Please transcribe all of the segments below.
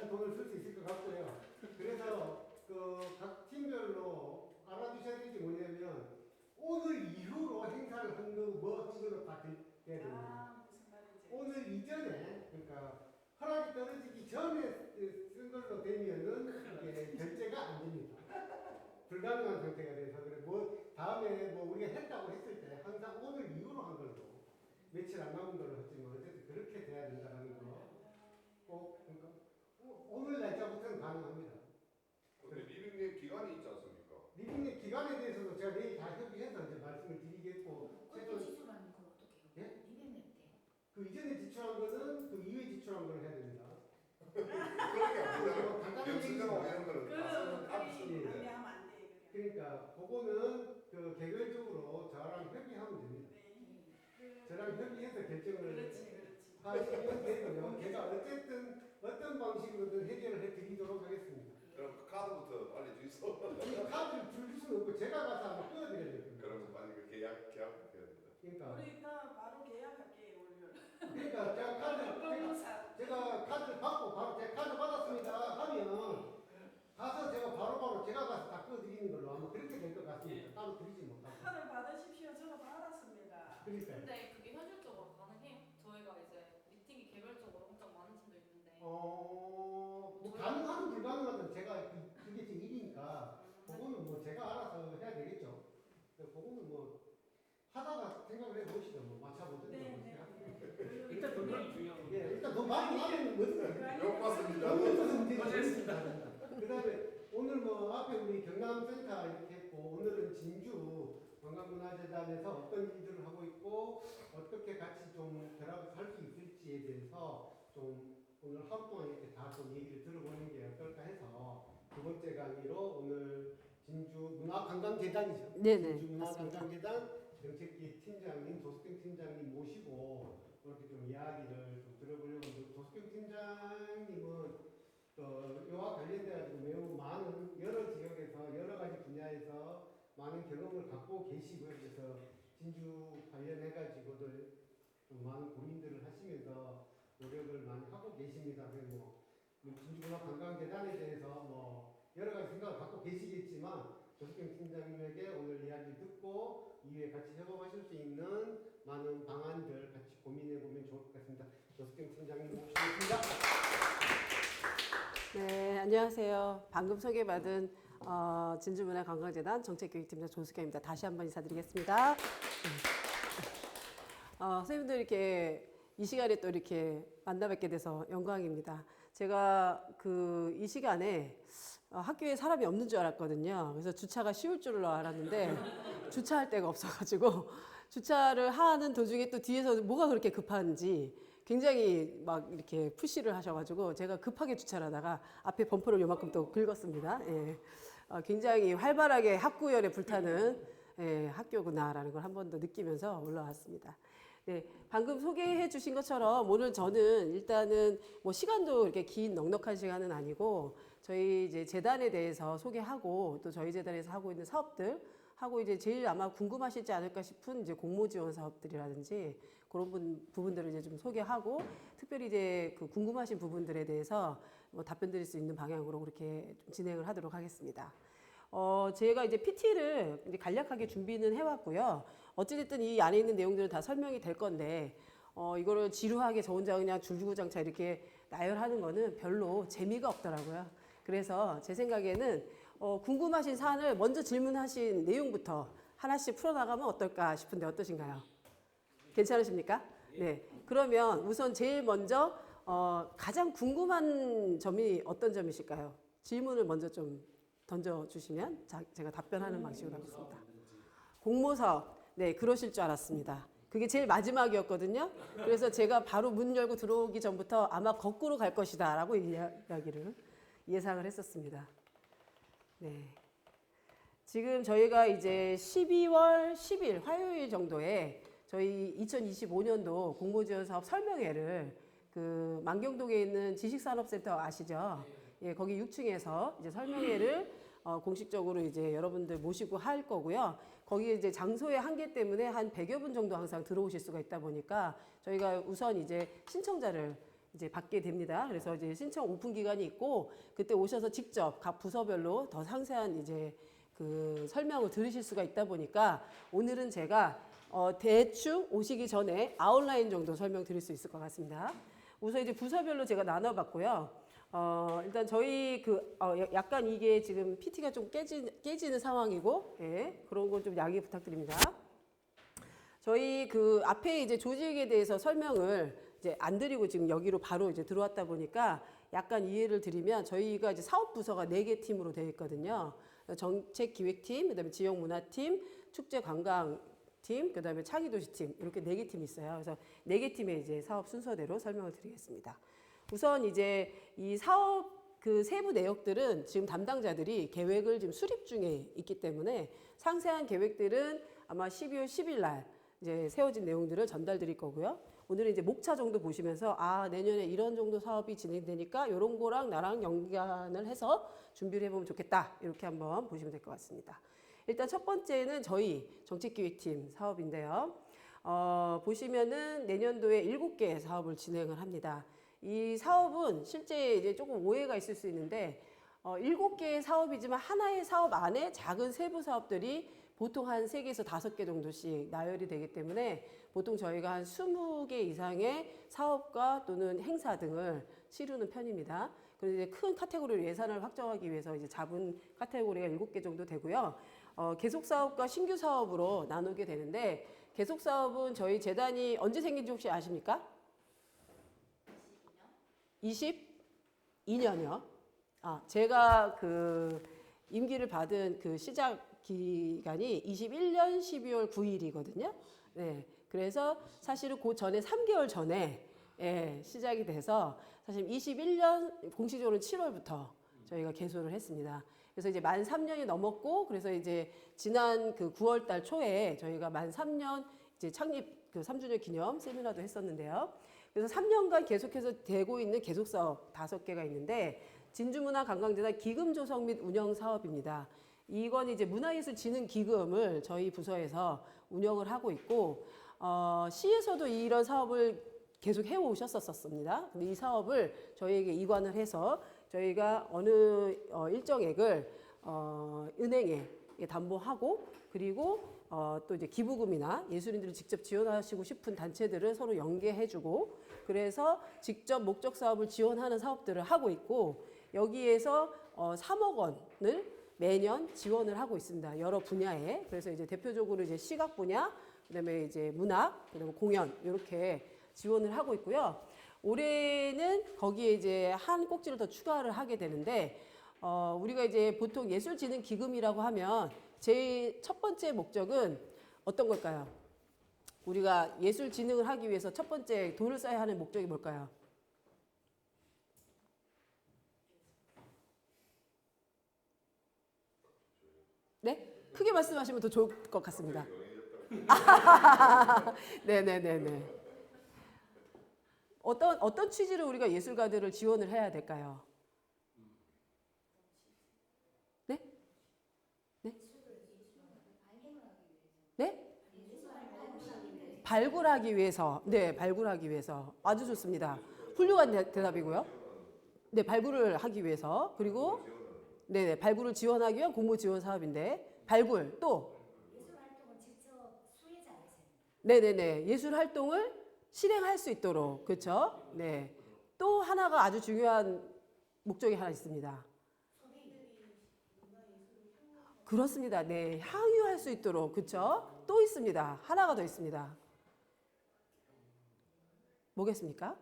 많은 돈을 쓸 수 있을 것 같고요. 그래서 그 각 팀별로 알아두셔야 될 게 뭐냐면 오늘 이후로 행사를 한 거, 뭐 한 거로 다 돼야 됩니다. 아, 무슨 말인지. 오늘 이전에, 그러니까 허락이 떨어지기 전에 쓴 걸로 되면은 이게 결제가 안 됩니다. 불가능한 상태가 돼서 그래 뭐 다음에 뭐 우리가 했다고 했을 때 항상 오늘 이후로 한 걸로 며칠 안 남은 걸로 했지만 어쨌든 그렇게 돼야 된다는 거 꼭 그러니까 오늘 날짜부터는 가능합니다. 근데 리빙님 기간이 있지 않습니까? 리빙의 기간에 대해서도 제가 내일 다 협의해서 이제 말씀을 드리겠고 그때 최종 지출하는 건 어떻게 해요? 예? 200년 때. 그 이전에 지출한 거는 그 이후에 지출한 걸 해야 됩니다. 그렇게 안 되잖아요. 간단한 영수증하고 얘기입니다. 이런 거는 다 쓰는 다 그리 쓰는데. 안내하면 안 돼. 그러니까 그거는 그 개별적으로 저랑 협의하면 됩니다. 네. 저랑 협의해서 결정을 그렇지. 하시면 되고요. 제가 어쨌든 어떤 방식으로든 해결을 해드리도록 하겠습니다. 그럼 그 카드부터 알려주이소. 이 카드를 줄 수는 없고 제가 가서 한번 끊어드려야 돼요. 그럼 빨리 그 계약부터 해야 된다. 그러니까 우리 일단 바로 계약할게 월요일. 그러니까 제가 카드를 받고 바로 제가 카드 받았습니다 하면 가서 제가 바로바로 제가 가서 다 끊어드리는 걸로 아마 그렇게 될 것 같습니다. 따로 드리지 못하고. 카드 받으십시오. 저도 받았습니다. 그러니까 근데 그게 현실적으로 가능해요? 저희가 이제 미팅이 개별적으로 엄청 많은 팀도 있는데 뭐 가능하든 불가능하든 제가 그게 제 일이니까 그거는 뭐 제가 알아서 해야 되겠죠. 그거는 뭐 하다가 생각을 해보시죠. 뭐 맞춰보든지. 네. 일단 돈이 중요한 거예요. 예, 일단 돈 많이 나면 뭐든 영 받습니다. 돈 없어서 문제가 없습니다. 그다음에 오늘 뭐 앞에 우리 경남센터 이렇게 했고 오늘은 진주 관광문화재단에서 어떤 일들을 하고 있고 어떻게 같이 좀 결합해서 할 수 있을지에 대해서 좀 오늘 하루 동안 이렇게 다 좀 얘기를 들어보는 게 어떨까 해서 두 번째 강의로 오늘 진주 문화관광재단이죠. 네네, 진주 문화관광재단 정책기 팀장님, 조석경 팀장님 모시고 이렇게 좀 이야기를 좀 들어보려고 하는데 조석경 팀장님은 이와 관련돼 가지고 매우 많은 여러 지역에서 여러 가지 분야에서 많은 경험을 갖고 계시고요. 그래서 진주 관련해 가지고들 좀 많은 고민들을 하시면서 노력을 많이 하고 계십니다. 그리고 뭐 진주문화관광재단에 대해서 뭐 여러 가지 생각을 갖고 계시겠지만 조석경 팀장님에게 오늘 이야기 듣고 이후에 같이 협업하실 수 있는 많은 방안들 같이 고민해 보면 좋을 것 같습니다. 조석경 팀장님 모시겠습니다. 네, 안녕하세요. 방금 소개받은 진주문화관광재단 정책교육팀장 조수경입니다. 다시 한번 인사드리겠습니다. 선생님들 이렇게 이 시간에 또 이렇게 만나 뵙게 돼서 영광입니다. 제가 이 시간에 학교에 사람이 없는 줄 알았거든요. 그래서 주차가 쉬울 줄로 알았는데 주차할 데가 없어가지고 주차를 하는 도중에 또 뒤에서 뭐가 그렇게 급한지 굉장히 막 이렇게 푸시를 하셔가지고 제가 급하게 주차를 하다가 앞에 범퍼를 요만큼 또 긁었습니다. 예. 굉장히 활발하게 학구열에 불타는 학교구나라는 걸 한 번 더 느끼면서 올라왔습니다. 네, 방금 소개해 주신 것처럼 오늘 저는 일단은 뭐 시간도 이렇게 긴 넉넉한 시간은 아니고 저희 이제 재단에 대해서 소개하고 또 저희 재단에서 하고 있는 사업들 하고 이제 제일 아마 궁금하시지 않을까 싶은 이제 공모 지원 사업들이라든지 그런 부분들을 이제 좀 소개하고 특별히 이제 그 궁금하신 부분들에 대해서 뭐 답변 드릴 수 있는 방향으로 그렇게 좀 진행을 하도록 하겠습니다. 제가 이제 PT를 이제 간략하게 준비는 해왔고요. 어찌됐든 이 안에 있는 내용들은 다 설명이 될 건데, 이거를 지루하게 저 혼자 그냥 줄주구장차 이렇게 나열하는 거는 별로 재미가 없더라고요. 그래서 제 생각에는, 궁금하신 사안을 먼저 질문하신 내용부터 하나씩 풀어나가면 어떨까 싶은데 어떠신가요? 괜찮으십니까? 네. 그러면 우선 제일 먼저, 가장 궁금한 점이 어떤 점이실까요? 질문을 먼저 좀 던져주시면 제가 답변하는 방식으로 하겠습니다. 공모사업. 네, 그러실 줄 알았습니다. 그게 제일 마지막이었거든요. 그래서 제가 바로 문 열고 들어오기 전부터 아마 거꾸로 갈 것이다 라고 이야기를 예상을 했었습니다. 네. 지금 저희가 이제 12월 10일 화요일 정도에 저희 2025년도 공모지원사업 설명회를 그 만경동에 있는 지식산업센터 아시죠? 예, 거기 6층에서 이제 설명회를 공식적으로 이제 여러분들 모시고 할 거고요. 거기에 이제 장소의 한계 때문에 한 100여 분 정도 항상 들어오실 수가 있다 보니까 저희가 우선 이제 신청자를 이제 받게 됩니다. 그래서 이제 신청 오픈 기간이 있고 그때 오셔서 직접 각 부서별로 더 상세한 이제 그 설명을 들으실 수가 있다 보니까 오늘은 제가 대충 오시기 전에 아웃라인 정도 설명드릴 수 있을 것 같습니다. 우선 이제 부서별로 제가 나눠봤고요. 일단 저희 약간 이게 지금 PT가 좀 깨지는 상황이고, 예, 그런 건 좀 양해 부탁드립니다. 저희 그 앞에 이제 조직에 대해서 설명을 이제 안 드리고 지금 여기로 바로 이제 들어왔다 보니까 약간 이해를 드리면 저희가 이제 사업 부서가 4개 팀으로 되어 있거든요. 정책기획팀, 그다음에 지역문화팀, 축제관광팀, 그다음에 창의도시팀 이렇게 4개 팀이 있어요. 그래서 4개 팀의 이제 사업 순서대로 설명을 드리겠습니다. 우선 이제 이 사업 그 세부 내역들은 지금 담당자들이 계획을 지금 수립 중에 있기 때문에 상세한 계획들은 아마 12월 10일 날 이제 세워진 내용들을 전달드릴 거고요. 오늘은 이제 목차 정도 보시면서 내년에 이런 정도 사업이 진행되니까 이런 거랑 나랑 연관을 해서 준비를 해보면 좋겠다. 이렇게 한번 보시면 될 것 같습니다. 일단 첫 번째는 저희 정책기획팀 사업인데요. 보시면은 내년도에 7개 사업을 진행을 합니다. 이 사업은 실제 이제 조금 오해가 있을 수 있는데 7개의 사업이지만 하나의 사업 안에 작은 세부 사업들이 보통 한 3개에서 5개 정도씩 나열이 되기 때문에 보통 저희가 한 20개 이상의 사업과 또는 행사 등을 치르는 편입니다. 그래서 이제 큰 카테고리로 예산을 확정하기 위해서 이제 잡은 카테고리가 7개 정도 되고요. 계속 사업과 신규 사업으로 나누게 되는데 계속 사업은 저희 재단이 언제 생긴지 혹시 아십니까? 22년이요. 제가 그 임기를 받은 그 시작 기간이 21년 12월 9일이거든요. 네. 그래서 사실은 그 전에 3개월 전에 시작이 돼서 사실 21년 공식적으로 7월부터 저희가 개소를 했습니다. 그래서 이제 만 3년이 넘었고 그래서 이제 지난 그 9월 달 초에 저희가 만 3년 이제 창립 그 3주년 기념 세미나도 했었는데요. 그래서 3년간 계속해서 되고 있는 계속 사업 5개가 있는데 진주문화관광재단 기금 조성 및 운영 사업입니다. 이건 이제 문화예술진흥기금을 저희 부서에서 운영을 하고 있고 시에서도 이런 사업을 계속 해오셨었습니다. 근데 이 사업을 저희에게 이관을 해서 저희가 어느 일정액을 은행에 담보하고 그리고 또 이제 기부금이나 예술인들을 직접 지원하시고 싶은 단체들을 서로 연계해주고 그래서 직접 목적 사업을 지원하는 사업들을 하고 있고 여기에서 3억 원을 매년 지원을 하고 있습니다. 여러 분야에. 그래서 이제 대표적으로 이제 시각 분야, 그다음에 이제 문학, 그다음에 공연 이렇게 지원을 하고 있고요. 올해는 거기에 이제 한 꼭지를 더 추가를 하게 되는데 우리가 이제 보통 예술진흥기금이라고 하면 제일 첫 번째 목적은 어떤 걸까요? 우리가 예술진흥을 하기 위해서 첫 번째 돈을 써야 하는 목적이 뭘까요? 네? 크게 말씀하시면 더 좋을 것 같습니다. 네네네네. 어떤 취지로 우리가 예술가들을 지원을 해야 될까요? 네? 네? 네? 발굴하기 위해서. 네, 발굴하기 위해서. 아주 좋습니다. 훌륭한 대답이고요. 네, 발굴을 하기 위해서. 그리고 네, 발굴을 지원하기 위한 공모 지원 사업인데 발굴 또 예술 활동을 직접 수혜자이세요. 네네네 예술 활동을 실행할 수 있도록 그렇죠. 네, 또 하나가 아주 중요한 목적이 하나 있습니다. 그렇습니다. 네, 향유할 수 있도록 그렇죠. 또 있습니다. 하나가 더 있습니다. 뭐겠습니까?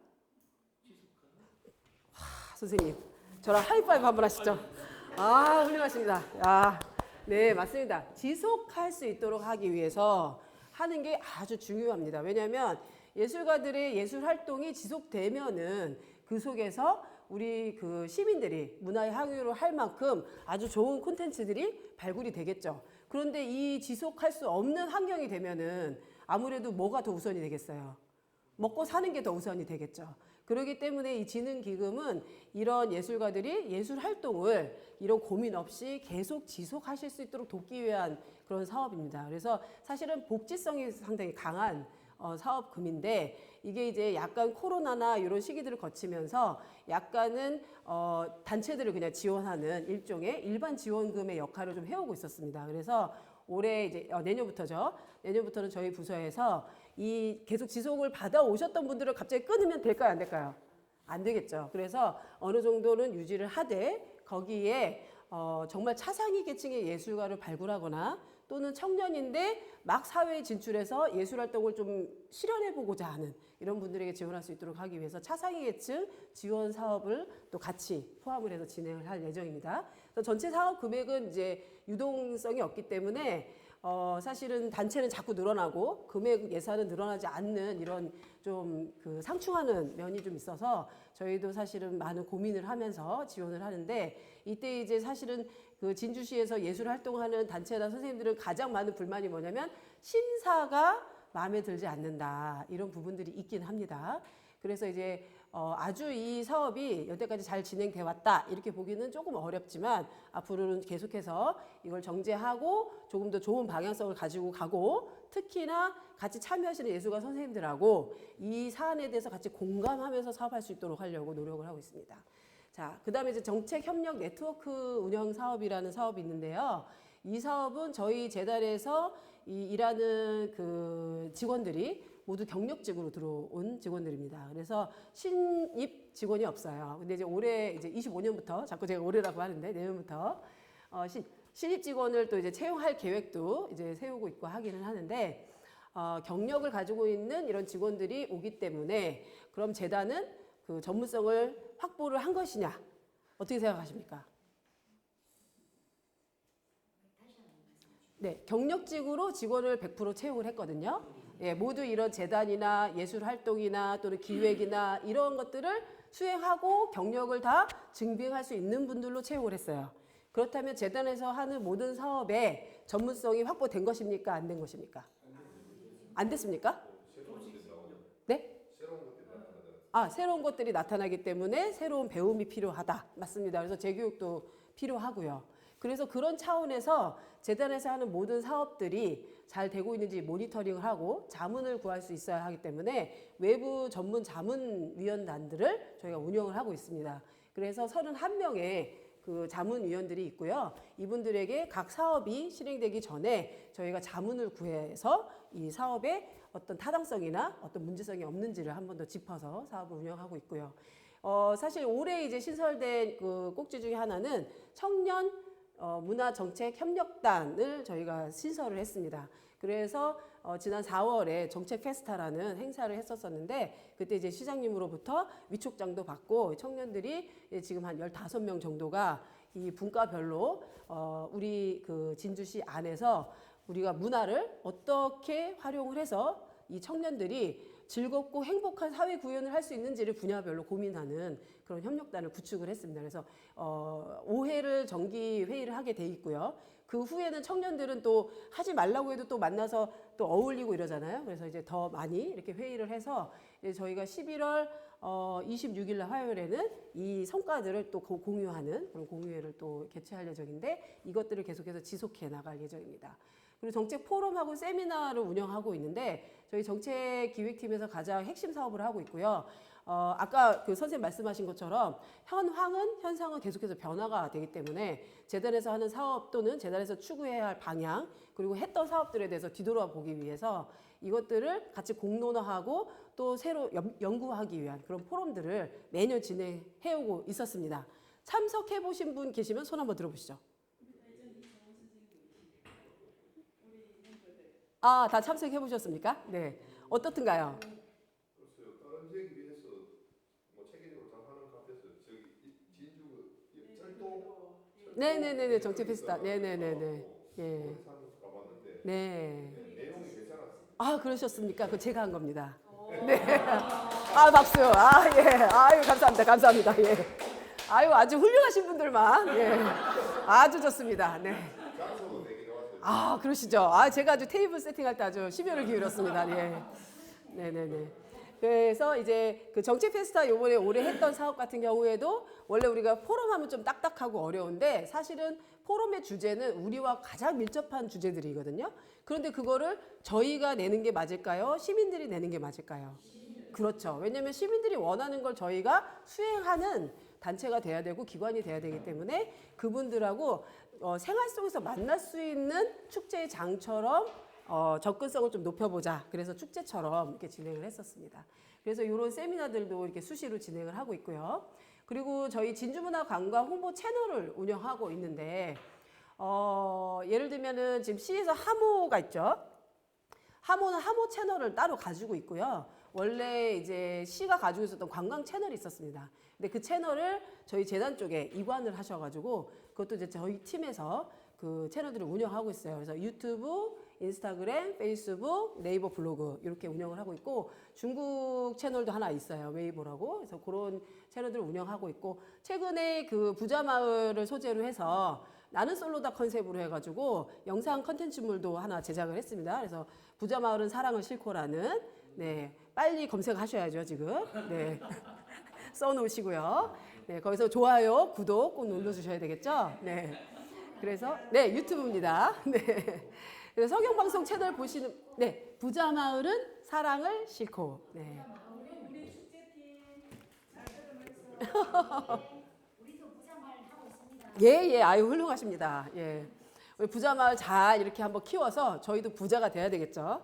선생님, 저랑 하이파이브 한번 하시죠. 훌륭하십니다. 네, 맞습니다. 지속할 수 있도록 하기 위해서 하는 게 아주 중요합니다. 왜냐하면 예술가들의 예술 활동이 지속되면은 그 속에서 우리 그 시민들이 문화의 향유를 할 만큼 아주 좋은 콘텐츠들이 발굴이 되겠죠. 그런데 이 지속할 수 없는 환경이 되면은 아무래도 뭐가 더 우선이 되겠어요? 먹고 사는 게 더 우선이 되겠죠. 그렇기 때문에 이 진흥기금은 이런 예술가들이 예술 활동을 이런 고민 없이 계속 지속하실 수 있도록 돕기 위한 그런 사업입니다. 그래서 사실은 복지성이 상당히 강한 사업금인데 이게 이제 약간 코로나나 이런 시기들을 거치면서 약간은 단체들을 그냥 지원하는 일종의 일반 지원금의 역할을 좀 해오고 있었습니다. 그래서 올해 이제 내년부터죠. 내년부터는 저희 부서에서 이 계속 지속을 받아 오셨던 분들을 갑자기 끊으면 될까요, 안 될까요? 안 되겠죠. 그래서 어느 정도는 유지를 하되 거기에 정말 차상위 계층의 예술가를 발굴하거나 또는 청년인데 막 사회에 진출해서 예술 활동을 좀 실현해보고자 하는 이런 분들에게 지원할 수 있도록 하기 위해서 차상위 계층 지원 사업을 또 같이 포함을 해서 진행을 할 예정입니다. 그래서 전체 사업 금액은 이제 유동성이 없기 때문에 사실은 단체는 자꾸 늘어나고 금액 예산은 늘어나지 않는 이런 좀 그 상충하는 면이 좀 있어서 저희도 사실은 많은 고민을 하면서 지원을 하는데 이때 이제 사실은 그 진주시에서 예술 활동하는 단체나 선생님들은 가장 많은 불만이 뭐냐면 심사가 마음에 들지 않는다 이런 부분들이 있긴 합니다. 그래서 이제 아주 이 사업이 여태까지 잘 진행돼 왔다 이렇게 보기는 조금 어렵지만 앞으로는 계속해서 이걸 정제하고 조금 더 좋은 방향성을 가지고 가고 특히나 같이 참여하시는 예술가 선생님들하고 이 사안에 대해서 같이 공감하면서 사업할 수 있도록 하려고 노력을 하고 있습니다. 자, 그다음에 이제 정책 협력 네트워크 운영 사업이라는 사업이 있는데요. 이 사업은 저희 재단에서 일하는 그 직원들이 모두 경력직으로 들어온 직원들입니다. 그래서 신입 직원이 없어요. 근데 이제 올해 이제 25년부터 자꾸 제가 올해라고 하는데 내년부터 신입 직원을 또 이제 채용할 계획도 이제 세우고 있고 하기는 하는데 경력을 가지고 있는 이런 직원들이 오기 때문에 그럼 재단은 그 전문성을 확보를 한 것이냐 어떻게 생각하십니까? 네, 경력직으로 직원을 100% 채용을 했거든요. 예, 모두 이런 재단이나 예술 활동이나 또는 기획이나 이런 것들을 수행하고 경력을 다 증빙할 수 있는 분들로 채용을 했어요. 그렇다면 재단에서 하는 모든 사업에 전문성이 확보된 것입니까? 안 된 것입니까? 안 됐습니까? 네? 새로운 것들이 나타나기 때문에 새로운 배움이 필요하다. 맞습니다. 그래서 재교육도 필요하고요. 그래서 그런 차원에서 재단에서 하는 모든 사업들이 잘 되고 있는지 모니터링을 하고 자문을 구할 수 있어야 하기 때문에 외부 전문 자문위원단들을 저희가 운영을 하고 있습니다. 그래서 31명의 그 자문위원들이 있고요. 이분들에게 각 사업이 실행되기 전에 저희가 자문을 구해서 이 사업의 어떤 타당성이나 어떤 문제성이 없는지를 한 번 더 짚어서 사업을 운영하고 있고요. 사실 올해 이제 신설된 그 꼭지 중에 하나는 청년 문화정책협력단을 저희가 신설을 했습니다. 그래서 지난 4월에 정책 페스타라는 행사를 했었었는데 그때 이제 시장님으로부터 위촉장도 받고 청년들이 지금 한 15명 정도가 이 분과별로 우리 그 진주시 안에서 우리가 문화를 어떻게 활용을 해서 이 청년들이 즐겁고 행복한 사회 구현을 할 수 있는지를 분야별로 고민하는 그런 협력단을 구축을 했습니다. 그래서 5회를 정기 회의를 하게 돼 있고요. 그 후에는 청년들은 또 하지 말라고 해도 또 만나서 또 어울리고 이러잖아요. 그래서 이제 더 많이 이렇게 회의를 해서 이제 저희가 11월 26일 날 화요일에는 이 성과들을 또 공유하는 그런 공유회를 또 개최할 예정인데 이것들을 계속해서 지속해 나갈 예정입니다. 그리고 정책 포럼하고 세미나를 운영하고 있는데 저희 정책기획팀에서 가장 핵심 사업을 하고 있고요. 아까 그 선생님 말씀하신 것처럼 현상은 계속해서 변화가 되기 때문에 재단에서 하는 사업 또는 재단에서 추구해야 할 방향 그리고 했던 사업들에 대해서 뒤돌아 보기 위해서 이것들을 같이 공론화하고 또 새로 연구하기 위한 그런 포럼들을 매년 진행해오고 있었습니다. 참석해 보신 분 계시면 손 한번 들어보시죠. 다 참석해 보셨습니까? 네. 어떻든가요? 글쎄요. 다른 지역에 비해서 뭐 체계적으로 잘 하는 카페에서 저기 진주 철도 네네네네 정책 페스타. 네네네네. 예. 가봤는데 네. 내용이 괜찮았어요. 그러셨습니까? 그 제가 한 겁니다. 네. 박수. 예. 아유 감사합니다. 감사합니다. 예. 아주 훌륭하신 분들만. 예. 아주 좋습니다. 네. 장소도 되게 좋았어요. 그러시죠. 제가 아주 테이블 세팅할 때 아주 심혈을 기울였습니다. 예. 네네네. 그래서 이제 그 정책 페스타 요번에 올해 했던 사업 같은 경우에도 원래 우리가 포럼 하면 좀 딱딱하고 어려운데 사실은 포럼의 주제는 우리와 가장 밀접한 주제들이거든요. 그런데 그거를 저희가 내는 게 맞을까요? 시민들이 내는 게 맞을까요? 그렇죠. 왜냐하면 시민들이 원하는 걸 저희가 수행하는 단체가 돼야 되고 기관이 돼야 되기 때문에 그분들하고 생활 속에서 만날 수 있는 축제의 장처럼 접근성을 좀 높여보자. 그래서 축제처럼 이렇게 진행을 했었습니다. 그래서 이런 세미나들도 이렇게 수시로 진행을 하고 있고요. 그리고 저희 진주문화관광 홍보 채널을 운영하고 있는데 예를 들면은 지금 시에서 하모가 있죠. 하모는 하모 채널을 따로 가지고 있고요. 원래 이제 시가 가지고 있었던 관광 채널이 있었습니다. 근데 그 채널을 저희 재단 쪽에 이관을 하셔가지고 그것도 이제 저희 팀에서 그 채널들을 운영하고 있어요. 그래서 유튜브, 인스타그램, 페이스북, 네이버 블로그 이렇게 운영을 하고 있고 중국 채널도 하나 있어요. 웨이보라고. 그래서 그런 채널들을 운영하고 있고 최근에 그 부자마을을 소재로 해서 나는 솔로다 컨셉으로 해가지고 영상 컨텐츠물도 하나 제작을 했습니다. 그래서 부자마을은 사랑을 싣고라는 네 빨리 검색하셔야죠 지금. 네. 써놓으시고요. 네, 거기서 좋아요, 구독 꼭 눌러주셔야 되겠죠? 네. 그래서, 네, 유튜브입니다. 네. 그래서 성경방송 채널 보시는, 네, 부자마을은 사랑을 싣고, 네. 우리 축제팀 잘 들으면서 우리도 부자말 하고 있습니다. 예, 예, 아유, 훌륭하십니다. 예. 우리 부자마을 잘 이렇게 한번 키워서 저희도 부자가 돼야 되겠죠?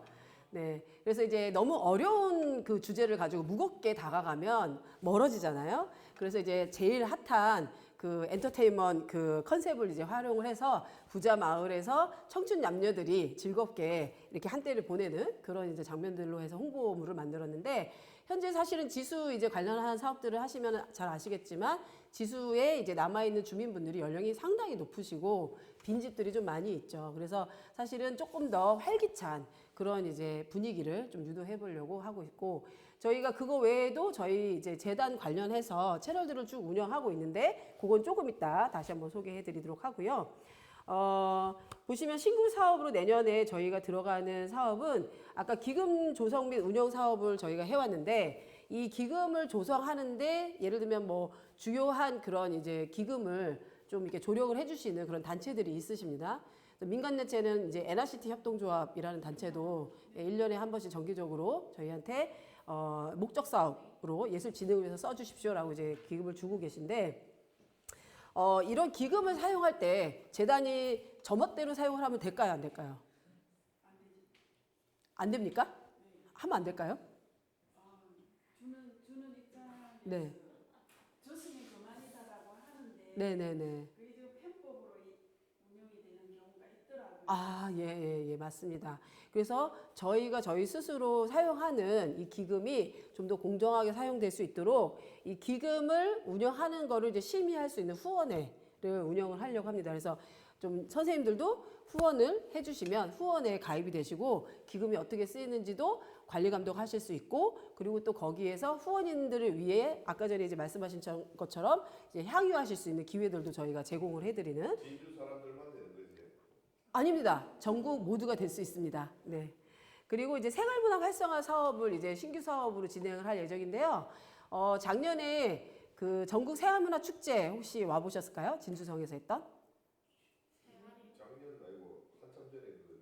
네. 그래서 이제 너무 어려운 그 주제를 가지고 무겁게 다가가면 멀어지잖아요. 그래서 이제 제일 핫한 그 엔터테인먼트 그 컨셉을 이제 활용을 해서 부자 마을에서 청춘 남녀들이 즐겁게 이렇게 한때를 보내는 그런 이제 장면들로 해서 홍보물을 만들었는데 현재 사실은 지수 이제 관련한 사업들을 하시면 잘 아시겠지만 지수에 이제 남아있는 주민분들이 연령이 상당히 높으시고 빈집들이 좀 많이 있죠. 그래서 사실은 조금 더 활기찬 그런 이제 분위기를 좀 유도해 보려고 하고 있고 저희가 그거 외에도 저희 이제 재단 관련해서 채널들을 쭉 운영하고 있는데 그건 조금 이따 다시 한번 소개해 드리도록 하고요. 보시면 신규 사업으로 내년에 저희가 들어가는 사업은 아까 기금 조성 및 운영 사업을 저희가 해왔는데 이 기금을 조성하는데 예를 들면 뭐 주요한 그런 이제 기금을 좀 이렇게 조력을 해주시는 그런 단체들이 있으십니다. 민간단체는 이제 NRCT 협동조합이라는 단체도 1년에 한 번씩 정기적으로 저희한테 목적 사업으로 예술진흥을 위해서 써주십시오라고 이제 기금을 주고 계신데 이런 기금을 사용할 때 재단이 저멋대로 사용을 하면 될까요, 안 될까요? 안 됩니까? 하면 안 될까요? 주는 입장에서 네, 줬으면 그만이다라고 하는데 네네네. 그게 좀 편법으로 운영이 되는 경우가 있더라고요. 아, 예, 예, 맞습니다. 그래서 저희가 저희 스스로 사용하는 이 기금이 좀 더 공정하게 사용될 수 있도록 이 기금을 운영하는 거를 이제 심의할 수 있는 후원회를 운영을 하려고 합니다. 그래서 좀 선생님들도 후원을 해주시면 후원회에 가입이 되시고 기금이 어떻게 쓰이는지도 관리 감독하실 수 있고 그리고 또 거기에서 후원인들을 위해 아까 전에 이제 말씀하신 것처럼 이제 향유하실 수 있는 기회들도 저희가 제공을 해드리는 진주 사람들만 되는 거지. 아닙니다. 전국 모두가 될 수 있습니다. 네. 그리고 이제 생활문화 활성화 사업을 이제 신규 사업으로 진행을 할 예정인데요. 작년에 그 전국 생활문화 축제 혹시 와보셨을까요? 진주성에서 했던? 작년 아니고 한참 전에 그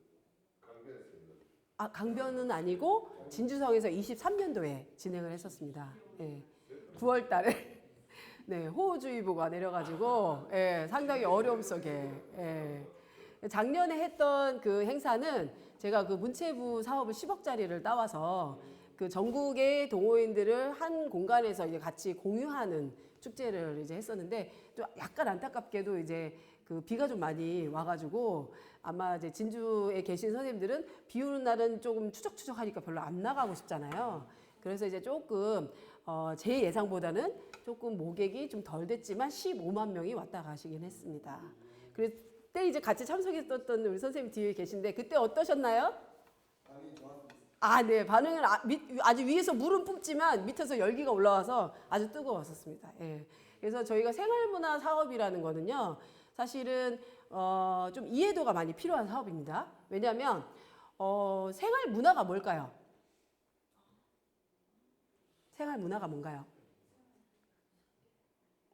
강변했습니다. 아, 강변은 아니고 진주성에서 23년도에 진행을 했었습니다. 예. 9월 달에 네, 호우주의보가 내려가지고 예, 상당히 어려움 속에 예. 작년에 했던 그 행사는 제가 그 문체부 사업을 10억짜리를 따와서 그 전국의 동호인들을 한 공간에서 이제 같이 공유하는 축제를 이제 했었는데 또 약간 안타깝게도 이제 그 비가 좀 많이 와가지고 아마 이제 진주에 계신 선생님들은 비 오는 날은 조금 추적추적하니까 별로 안 나가고 싶잖아요. 그래서 이제 조금 제 예상보다는 조금 모객이 좀 덜 됐지만 15만 명이 왔다 가시긴 했습니다. 그때 이제 같이 참석했었던 우리 선생님 뒤에 계신데 그때 어떠셨나요? 아, 네. 반응은 아주 위에서 물은 뿜지만 밑에서 열기가 올라와서 아주 뜨거웠었습니다. 예. 그래서 저희가 생활문화 사업이라는 거는요. 사실은 좀 이해도가 많이 필요한 사업입니다. 왜냐하면 생활문화가 뭘까요? 생활 문화가 뭔가요?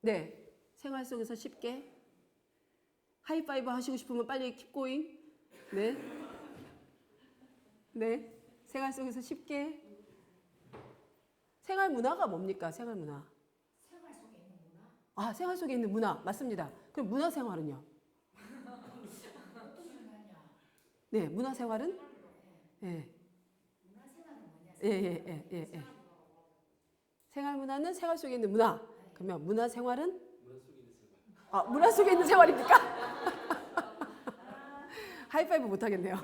네, 생활 속에서 쉽게 하이파이브 하시고 싶으면 빨리 keep going. 네, 네, 생활 속에서 쉽게 생활 문화가 뭡니까? 생활 문화. 생활 속에 있는 문화? 아, 생활 속에 있는 문화 맞습니다. 그럼 문화 생활은요? 어떤 문화냐? 네, 문화 생활은 네, 문화 생활은 뭐냐? 예. 생활 문화는 생활 속에 있는 문화. 그러면 문화 생활은 문화 속에 있는 생활입니까? 하이파이브 못 하겠네요.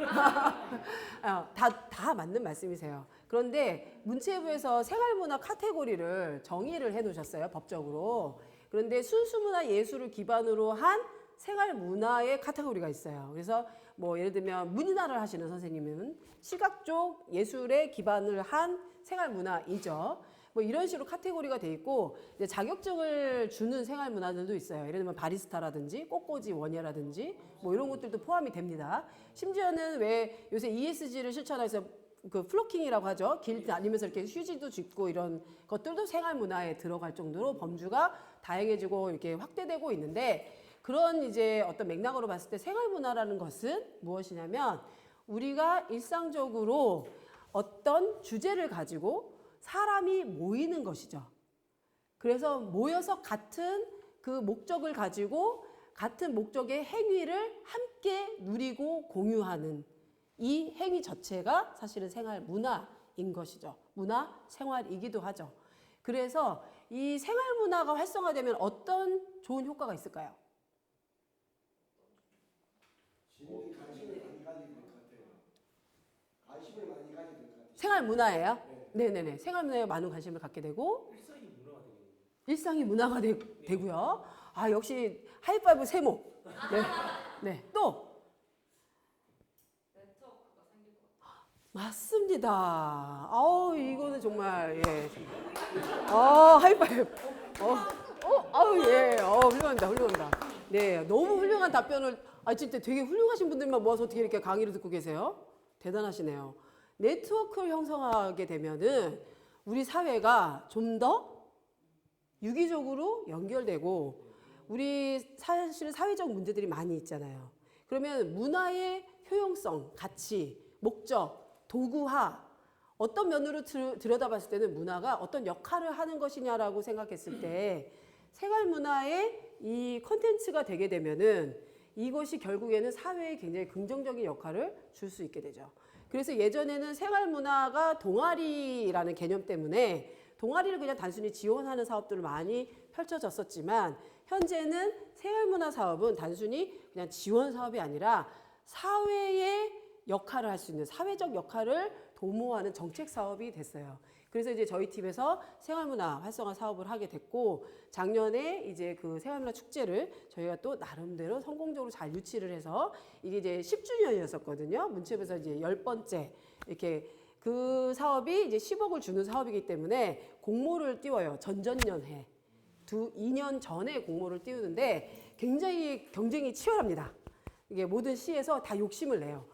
다 맞는 말씀이세요. 그런데 문체부에서 생활문화 카테고리를 정의를 해 놓으셨어요, 법적으로. 그런데 순수문화 예술을 기반으로 한 생활문화의 카테고리가 있어요. 그래서 뭐 예를 들면 문인화를 하시는 선생님은 시각 쪽 예술에 기반을 한 생활문화이죠. 뭐 이런 식으로 카테고리가 돼 있고 이제 자격증을 주는 생활 문화들도 있어요. 예를 들면 바리스타라든지 꽃꽂이 원예라든지 뭐 이런 것들도 포함이 됩니다. 심지어는 왜 요새 ESG를 실천해서 그 플로킹이라고 하죠. 길 다니면서 이렇게 휴지도 줍고 이런 것들도 생활 문화에 들어갈 정도로 범주가 다양해지고 이렇게 확대되고 있는데 그런 이제 어떤 맥락으로 봤을 때 생활 문화라는 것은 무엇이냐면 우리가 일상적으로 어떤 주제를 가지고 사람이 모이는 것이죠. 그래서 모여서 같은 그 목적을 가지고 같은 목적의 행위를 함께 누리고 공유하는 이 행위 자체가 사실은 생활 문화인 것이죠. 문화 생활이기도 하죠. 그래서 이 생활 문화가 활성화되면 어떤 좋은 효과가 있을까요? 시민들이 관심을 많이 가지게 될 것 같아요. 관심을 많이 가지게 될 것 같아요. 생활 문화예요? 네네네. 생활 문화에 많은 관심을 갖게 되고 일상이 문화가 되고요. 아 역시 하이파이브 세모. 네. 네. 또 네트워크가 생길 것 같아요. 맞습니다. 아우 이거는 정말 예. 하이파이브. 아우 예. 훌륭합니다. 네, 너무 훌륭한 답변을. 진짜 되게 훌륭하신 분들만 모아서 어떻게 이렇게 강의를 듣고 계세요? 대단하시네요. 네트워크를 형성하게 되면은 우리 사회가 좀 더 유기적으로 연결되고 우리 사실 사회적 문제들이 많이 있잖아요. 그러면 문화의 효용성, 가치, 목적, 도구화 어떤 면으로 들여다봤을 때는 문화가 어떤 역할을 하는 것이냐라고 생각했을 때 생활 문화의 이 콘텐츠가 되게 되면은 이것이 결국에는 사회에 굉장히 긍정적인 역할을 줄 수 있게 되죠. 그래서 예전에는 생활 문화가 동아리라는 개념 때문에 동아리를 그냥 단순히 지원하는 사업들을 많이 펼쳐졌었지만 현재는 생활문화 사업은 단순히 그냥 지원 사업이 아니라 사회의 역할을 할 수 있는 사회적 역할을 도모하는 정책 사업이 됐어요. 그래서 이제 저희 팀에서 생활문화 활성화 사업을 하게 됐고 작년에 이제 그 생활문화 축제를 저희가 또 나름대로 성공적으로 잘 유치를 해서 이게 이제 10주년이었었거든요. 문체부에서 이제 10번째 이렇게 그 사업이 이제 10억을 주는 사업이기 때문에 공모를 띄워요. 전전년해. 2년 전에 공모를 띄우는데 굉장히 경쟁이 치열합니다. 이게 모든 시에서 다 욕심을 내요.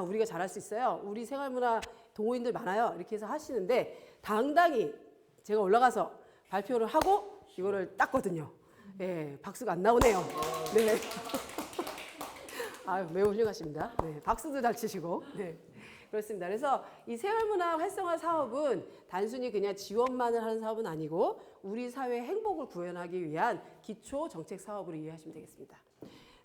우리가 잘할 수 있어요. 우리 생활문화 동호인들 많아요. 이렇게 해서 하시는데 당당히 제가 올라가서 발표를 하고 이거를 땄거든요. 예, 박수가 안 나오네요. 네. 매우 훌륭하십니다. 네, 박수도 잘 치시고. 네. 그렇습니다. 그래서 이 생활문화 활성화 사업은 단순히 그냥 지원만을 하는 사업은 아니고 우리 사회의 행복을 구현하기 위한 기초 정책 사업으로 이해하시면 되겠습니다.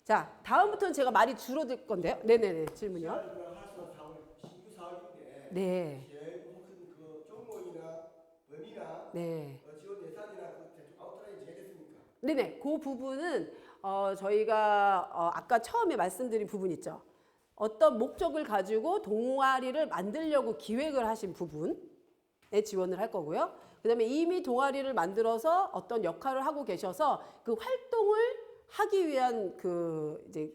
자, 다음부터는 제가 말이 줄어들 건데요. 네네네, 질문요. 활성화 사업 신규 사업인데 네. 혹은 그 종목이나 범위나 네. 지원 예산이나 그 대충 아웃라인 제겠습니까? 네네, 그 부분은 저희가 아까 처음에 말씀드린 부분 있죠. 어떤 목적을 가지고 동아리를 만들려고 기획을 하신 부분에 지원을 할 거고요. 그다음에 이미 동아리를 만들어서 어떤 역할을 하고 계셔서 그 활동을 하기 위한 그 이제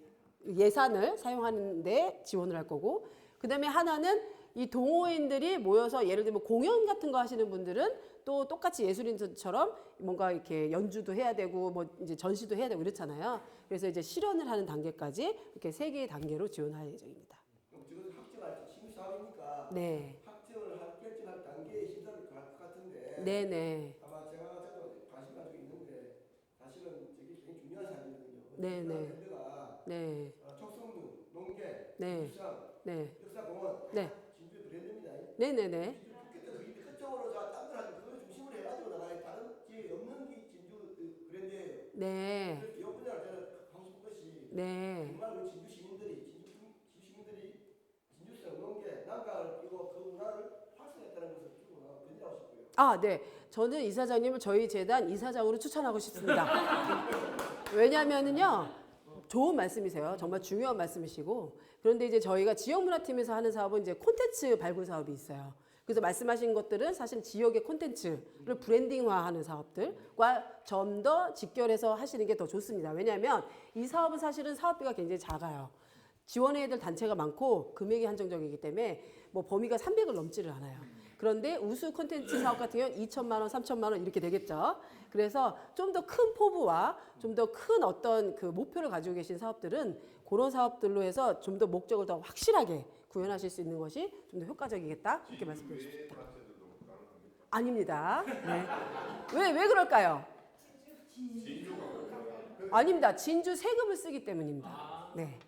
예산을 사용하는데 지원을 할 거고, 그다음에 하나는 이 동호인들이 모여서 예를 들면 공연 같은 거 하시는 분들은 또 똑같이 예술인들처럼 뭔가 이렇게 연주도 해야 되고 뭐 이제 전시도 해야 되고 이렇잖아요. 그래서 이제 실현을 하는 단계까지 이렇게 3개의 단계로 지원할 예정입니다. 그럼 지금 확정할 때 신규 사업이니까 네. 확정을 결정할 단계의 심사를 할 것 같은데 네네. 아마 저도 관심 가지고 있는데 사실은 저게 굉장히 중요한 사안이거든요. 네네. 밴드가 네. 촉성루, 농계, 네. 부산, 네. 역사공원, 네. 진주의 브랜드입니다. 네네네. 그때 거기 그쪽으로 딴걸 하지 그걸 중심으로 해가지고 나가야 다른 지에 없는 게 진주 그 브랜드예요. 네. 그래서 이 분야를 제가 하고 싶은 것이 네. 정말 우리 진주 시민들이 진주성, 농계, 남가를 끼고 그 문화를 활성화했다는 것을 주고 견인하고 싶고요. 아, 네. 저는 이사장님을 저희 재단 이사장으로 추천하고 싶습니다. 왜냐면은요, 좋은 말씀이세요. 정말 중요한 말씀이시고. 그런데 이제 저희가 지역문화팀에서 하는 사업은 이제 콘텐츠 발굴 사업이 있어요. 그래서 말씀하신 것들은 사실 지역의 콘텐츠를 브랜딩화하는 사업들과 좀 더 직결해서 하시는 게 더 좋습니다. 왜냐하면 이 사업은 사실은 사업비가 굉장히 작아요. 지원해야 될 단체가 많고 금액이 한정적이기 때문에 뭐 범위가 300을 넘지를 않아요. 그런데 우수 콘텐츠 사업 같은 경우는 2천만 원, 3천만 원 이렇게 되겠죠. 그래서 좀 더 큰 포부와 좀 더 큰 어떤 그 목표를 가지고 계신 사업들은 그런 사업들로 해서 좀 더 목적을 더 확실하게 구현하실 수 있는 것이 좀 더 효과적이겠다 이렇게 말씀드리고 싶습니다. 단체들도 가능합니까? 아닙니다. 네. 왜 그럴까요? 진주가 아닙니다. 진주 세금을 쓰기 때문입니다. 네.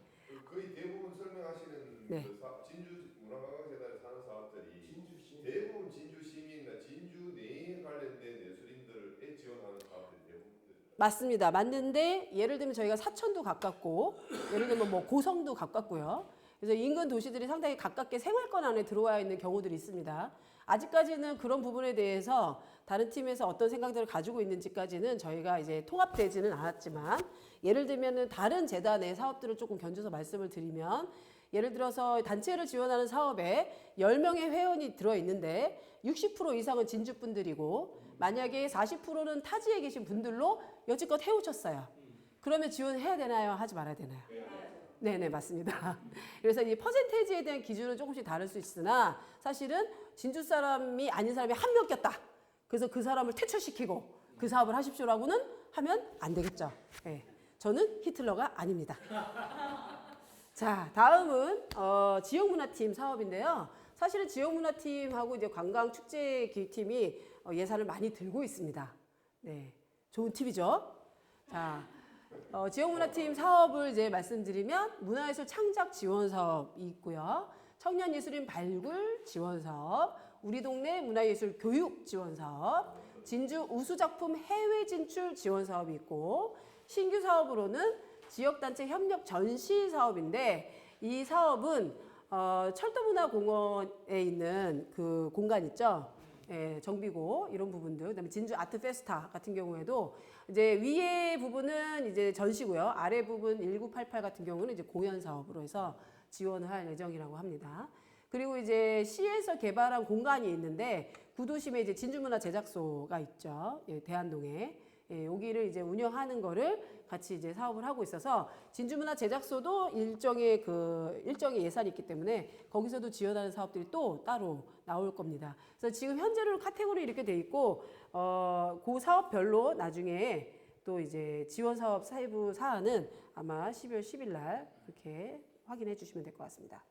거의 대부분 설명하시는 네. 그 진주 문화관광재단에 사는 사업들이 진주시 대부분 진주 시민이나 진주 내에 관련된 예술인들에 지원하는 사업들이 대부분. 맞습니다. 맞는데 예를 들면 저희가 사천도 가깝고 예를 들면 뭐 고성도 가깝고요. 그래서 인근 도시들이 상당히 가깝게 생활권 안에 들어와 있는 경우들이 있습니다. 아직까지는 그런 부분에 대해서 다른 팀에서 어떤 생각들을 가지고 있는지까지는 저희가 이제 통합되지는 않았지만 예를 들면은 다른 재단의 사업들을 조금 견줘서 말씀을 드리면 예를 들어서 단체를 지원하는 사업에 10명의 회원이 들어있는데 60% 이상은 진주 분들이고 만약에 40%는 타지에 계신 분들로 여지껏 해오셨어요. 그러면 지원해야 되나요? 하지 말아야 되나요? 네네, 맞습니다. 그래서 이 퍼센테이지에 대한 기준은 조금씩 다를 수 있으나 사실은 진주 사람이 아닌 사람이 한 명 꼈다. 그래서 그 사람을 퇴출시키고 그 사업을 하십시오라고는 하면 안 되겠죠. 네. 저는 히틀러가 아닙니다. 자, 다음은 지역문화팀 사업인데요. 사실은 지역문화팀하고 이제 관광축제기획팀이 예산을 많이 들고 있습니다. 네, 좋은 팁이죠. 자, 지역문화팀 사업을 이제 말씀드리면 문화예술 창작 지원 사업이 있고요. 청년예술인 발굴 지원 사업, 우리 동네 문화예술 교육 지원 사업, 진주 우수작품 해외 진출 지원 사업이 있고 신규 사업으로는 지역단체 협력 전시 사업인데 이 사업은 철도문화공원에 있는 그 공간 있죠. 예, 정비고 이런 부분들, 그다음에 진주 아트 페스타 같은 경우에도 이제 위에 부분은 이제 전시고요, 아래 부분 1988 같은 경우는 이제 공연 사업으로 해서 지원을 할 예정이라고 합니다. 그리고 이제 시에서 개발한 공간이 있는데 구도심에 이제 진주문화 제작소가 있죠, 예, 대한동에. 예, 여기를 이제 운영하는 거를 같이 이제 사업을 하고 있어서 진주문화 제작소도 일정의 예산이 있기 때문에 거기서도 지원하는 사업들이 또 따로 나올 겁니다. 그래서 지금 현재로 카테고리 이렇게 돼 있고 그 사업별로 나중에 또 이제 지원 사업 세부 사안은 아마 12월 10일 날 그렇게 확인해 주시면 될 것 같습니다.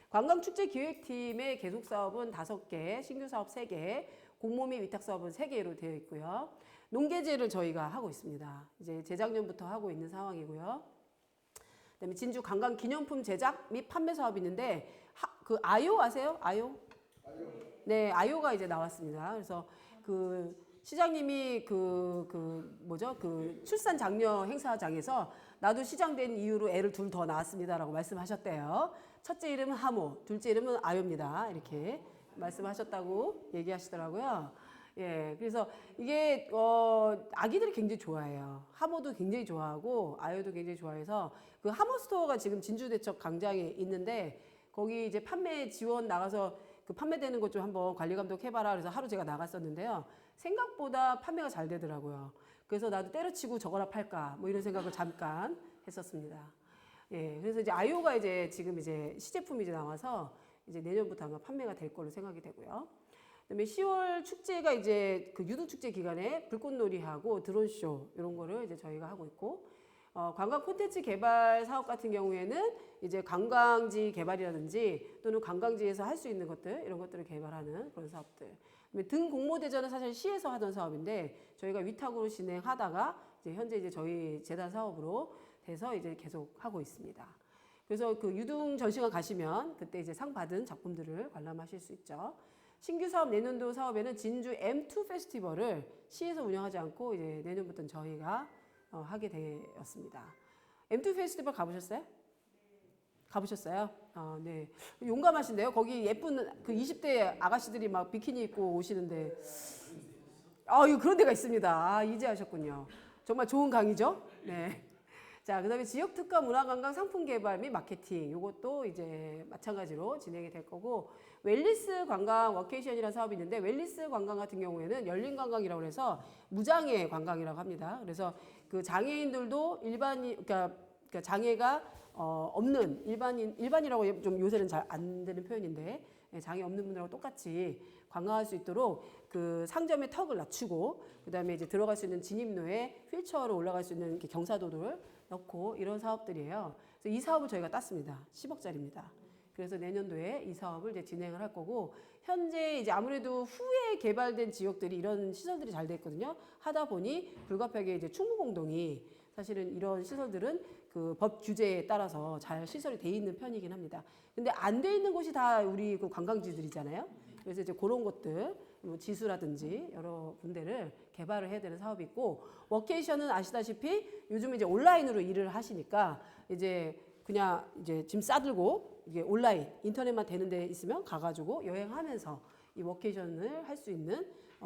관광축제기획팀의 계속 사업은 5개, 신규 사업 3개, 공모 및 위탁 사업은 3개로 되어 있고요. 농계제를 저희가 하고 있습니다. 이제 재작년부터 하고 있는 상황이고요. 그다음에 진주 관광 기념품 제작 및 판매 사업이 있는데 그 아요 아세요? 아요? 네, 아요가 이제 나왔습니다. 그래서 그 시장님이 그 출산 장려 행사장에서 나도 시장 된 이후로 애를 둘 더 낳았습니다라고 말씀하셨대요. 첫째 이름은 하모, 둘째 이름은 아요입니다. 이렇게 말씀하셨다고 얘기하시더라고요. 예, 그래서 이게 아기들이 굉장히 좋아해요. 하모도 굉장히 좋아하고 아요도 굉장히 좋아해서 그 하모 스토어가 지금 진주대첩 광장에 있는데 거기 이제 판매 지원 나가서 그 판매되는 것 좀 한번 관리 감독 해봐라. 그래서 하루 제가 나갔었는데요. 생각보다 판매가 잘 되더라고요. 그래서 나도 때려치고 저거나 팔까 뭐 이런 생각을 잠깐 했었습니다. 예, 그래서 이제 아요가 이제 지금 이제 시제품이 이제 나와서 이제 내년부터 아마 판매가 될 걸로 생각이 되고요. 그다음에 10월 축제가 이제 그 유도 축제 기간에 불꽃놀이하고 드론쇼 이런 거를 이제 저희가 하고 있고, 관광 콘텐츠 개발 사업 같은 경우에는 이제 관광지 개발이라든지 또는 관광지에서 할 수 있는 것들 이런 것들을 개발하는 그런 사업들. 등 공모대전은 사실 시에서 하던 사업인데 저희가 위탁으로 진행하다가 이제 현재 이제 저희 재단 사업으로 돼서 이제 계속 하고 있습니다. 그래서 그 유등 전시관 가시면 그때 이제 상 받은 작품들을 관람하실 수 있죠. 신규 사업 내년도 사업에는 진주 M2 페스티벌을 시에서 운영하지 않고 이제 내년부터는 저희가 하게 되었습니다. M2 페스티벌 가보셨어요? 가보셨어요? 네. 용감하신데요. 거기 예쁜 그 20대 아가씨들이 막 비키니 입고 오시는데, 이거 그런 데가 있습니다. 이제 하셨군요. 정말 좋은 강의죠? 네. 자, 그 다음에 지역 특화 문화관광 상품 개발 및 마케팅. 요것도 이제 마찬가지로 진행이 될 거고, 웰리스 관광 워케이션이라는 사업이 있는데, 웰리스 관광 같은 경우에는 열린 관광이라고 해서 무장애 관광이라고 합니다. 그래서 그 장애인들도 그러니까 장애가 없는 일반이라고 좀 요새는 잘 안 되는 표현인데, 장애 없는 분들하고 똑같이 관광할 수 있도록 그 상점의 턱을 낮추고, 그 다음에 이제 들어갈 수 있는 진입로에 휠체어로 올라갈 수 있는 이렇게 경사도를 넣고 이런 사업들이에요. 그래서 이 사업을 저희가 땄습니다. 10억짜리입니다. 그래서 내년도에 이 사업을 이제 진행을 할 거고, 현재 이제 아무래도 후에 개발된 지역들이 이런 시설들이 잘 돼 있거든요. 하다 보니 불가피하게 이제 충무공동이 사실은 이런 시설들은 그 법 규제에 따라서 잘 시설이 돼 있는 편이긴 합니다. 근데 안 돼 있는 곳이 다 우리 그 관광지들이잖아요. 그래서 이제 그런 것들, 뭐 지수라든지 여러 군데를 개발을 해야 되는 사업이 있고, 워케이션은 아시다시피 요즘 이제 온라인으로 일을 하시니까 이제 그냥 이제 짐 싸들고 이게 온라인 인터넷만 되는 데 있으면 가가지고 여행하면서 이 워케이션을 할 수 있는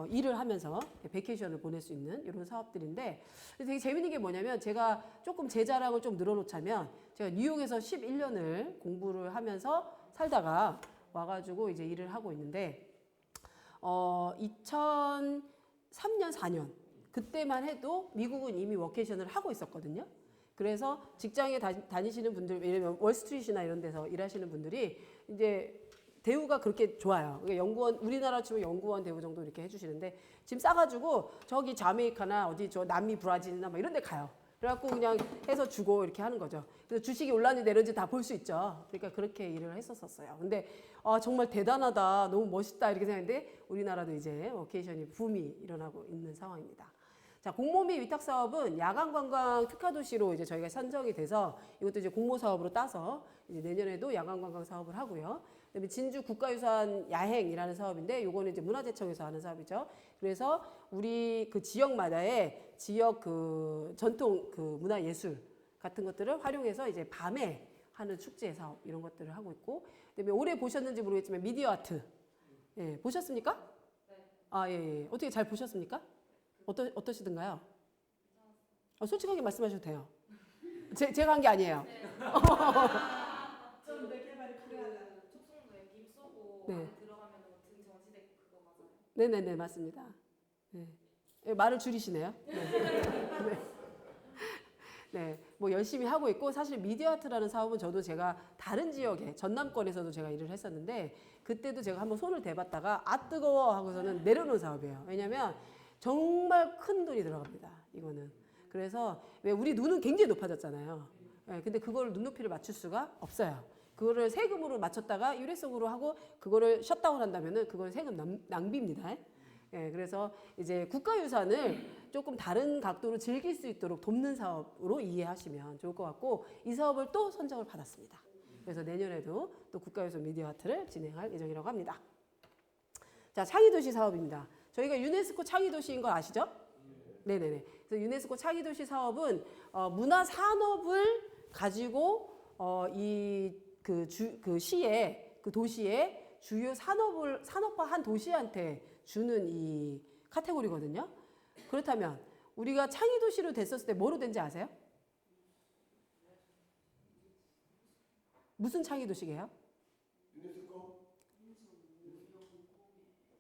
일을 하면서 베케이션을 보낼 수 있는 이런 사업들인데, 되게 재밌는 게 뭐냐면 제가 조금 제 자랑을 좀 늘어놓자면, 제가 뉴욕에서 11년을 공부를 하면서 살다가 와가지고 이제 일을 하고 있는데 2003년 4년 그때만 해도 미국은 이미 워케이션을 하고 있었거든요. 그래서 직장에 다니시는 분들, 예를 들면 월스트리트나 이런 데서 일하시는 분들이 이제 대우가 그렇게 좋아요. 그러니까 연구원, 우리나라 치면 연구원 대우 정도 이렇게 해주시는데, 짐 싸가지고 저기 자메이카나 어디 저 남미 브라질이나 뭐 이런 데 가요. 그래갖고 그냥 해서 주고 이렇게 하는 거죠. 그래서 주식이 올랐는지 내렸는지 다 볼 수 있죠. 그러니까 그렇게 일을 했었어요. 근데 정말 대단하다, 너무 멋있다 이렇게 생각했는데, 우리나라도 이제 워케이션이 붐이 일어나고 있는 상황입니다. 자, 공모 및 위탁 사업은 야간 관광 특화 도시로 이제 저희가 선정이 돼서 이것도 이제 공모 사업으로 따서 이제 내년에도 야간 관광 사업을 하고요. 그다음에 진주 국가유산 야행이라는 사업인데, 요거는 이제 문화재청에서 하는 사업이죠. 그래서 우리 그 지역마다의 지역 그 전통 그 문화예술 같은 것들을 활용해서 이제 밤에 하는 축제 사업 이런 것들을 하고 있고, 그다음에 올해 보셨는지 모르겠지만 미디어 아트, 예, 보셨습니까? 네. 예. 어떻게 잘 보셨습니까? 어떠시던가요? 솔직하게 말씀하셔도 돼요. 제가 한 게 아니에요. 좀내 개발이 필요하다. 촉송도에 김 쏘고 네. 안에 들어가면 등 정지돼 그거 맞아요? 네네네, 맞습니다. 네. 말을 줄이시네요. 네. 네, 뭐 열심히 하고 있고, 사실 미디어 아트라는 사업은 저도 제가 다른 지역에 전남권에서도 제가 일을 했었는데, 그때도 제가 한번 손을 대봤다가 뜨거워 하고서는 내려놓은 사업이에요. 왜냐하면 정말 큰 돈이 들어갑니다, 이거는. 그래서 왜 우리 눈은 굉장히 높아졌잖아요. 네, 근데 그걸 눈높이를 맞출 수가 없어요. 그거를 세금으로 맞췄다가 일회성으로 하고 그거를 셧다운 한다면은 그건 세금 낭비입니다. 예, 그래서 이제 국가유산을 조금 다른 각도로 즐길 수 있도록 돕는 사업으로 이해하시면 좋을 것 같고, 이 사업을 또 선정을 받았습니다. 그래서 내년에도 또 국가유산 미디어 아트를 진행할 예정이라고 합니다. 자, 창의도시 사업입니다. 저희가 유네스코 창의도시인 거 아시죠? 네네네. 그래서 유네스코 창의도시 사업은 문화산업을 가지고 그 시에, 그 도시의 주요 산업화한 도시한테 주는 이 카테고리거든요. 그렇다면 우리가 창의도시로 됐었을 때 뭐로 된지 아세요? 무슨 창의도시게요?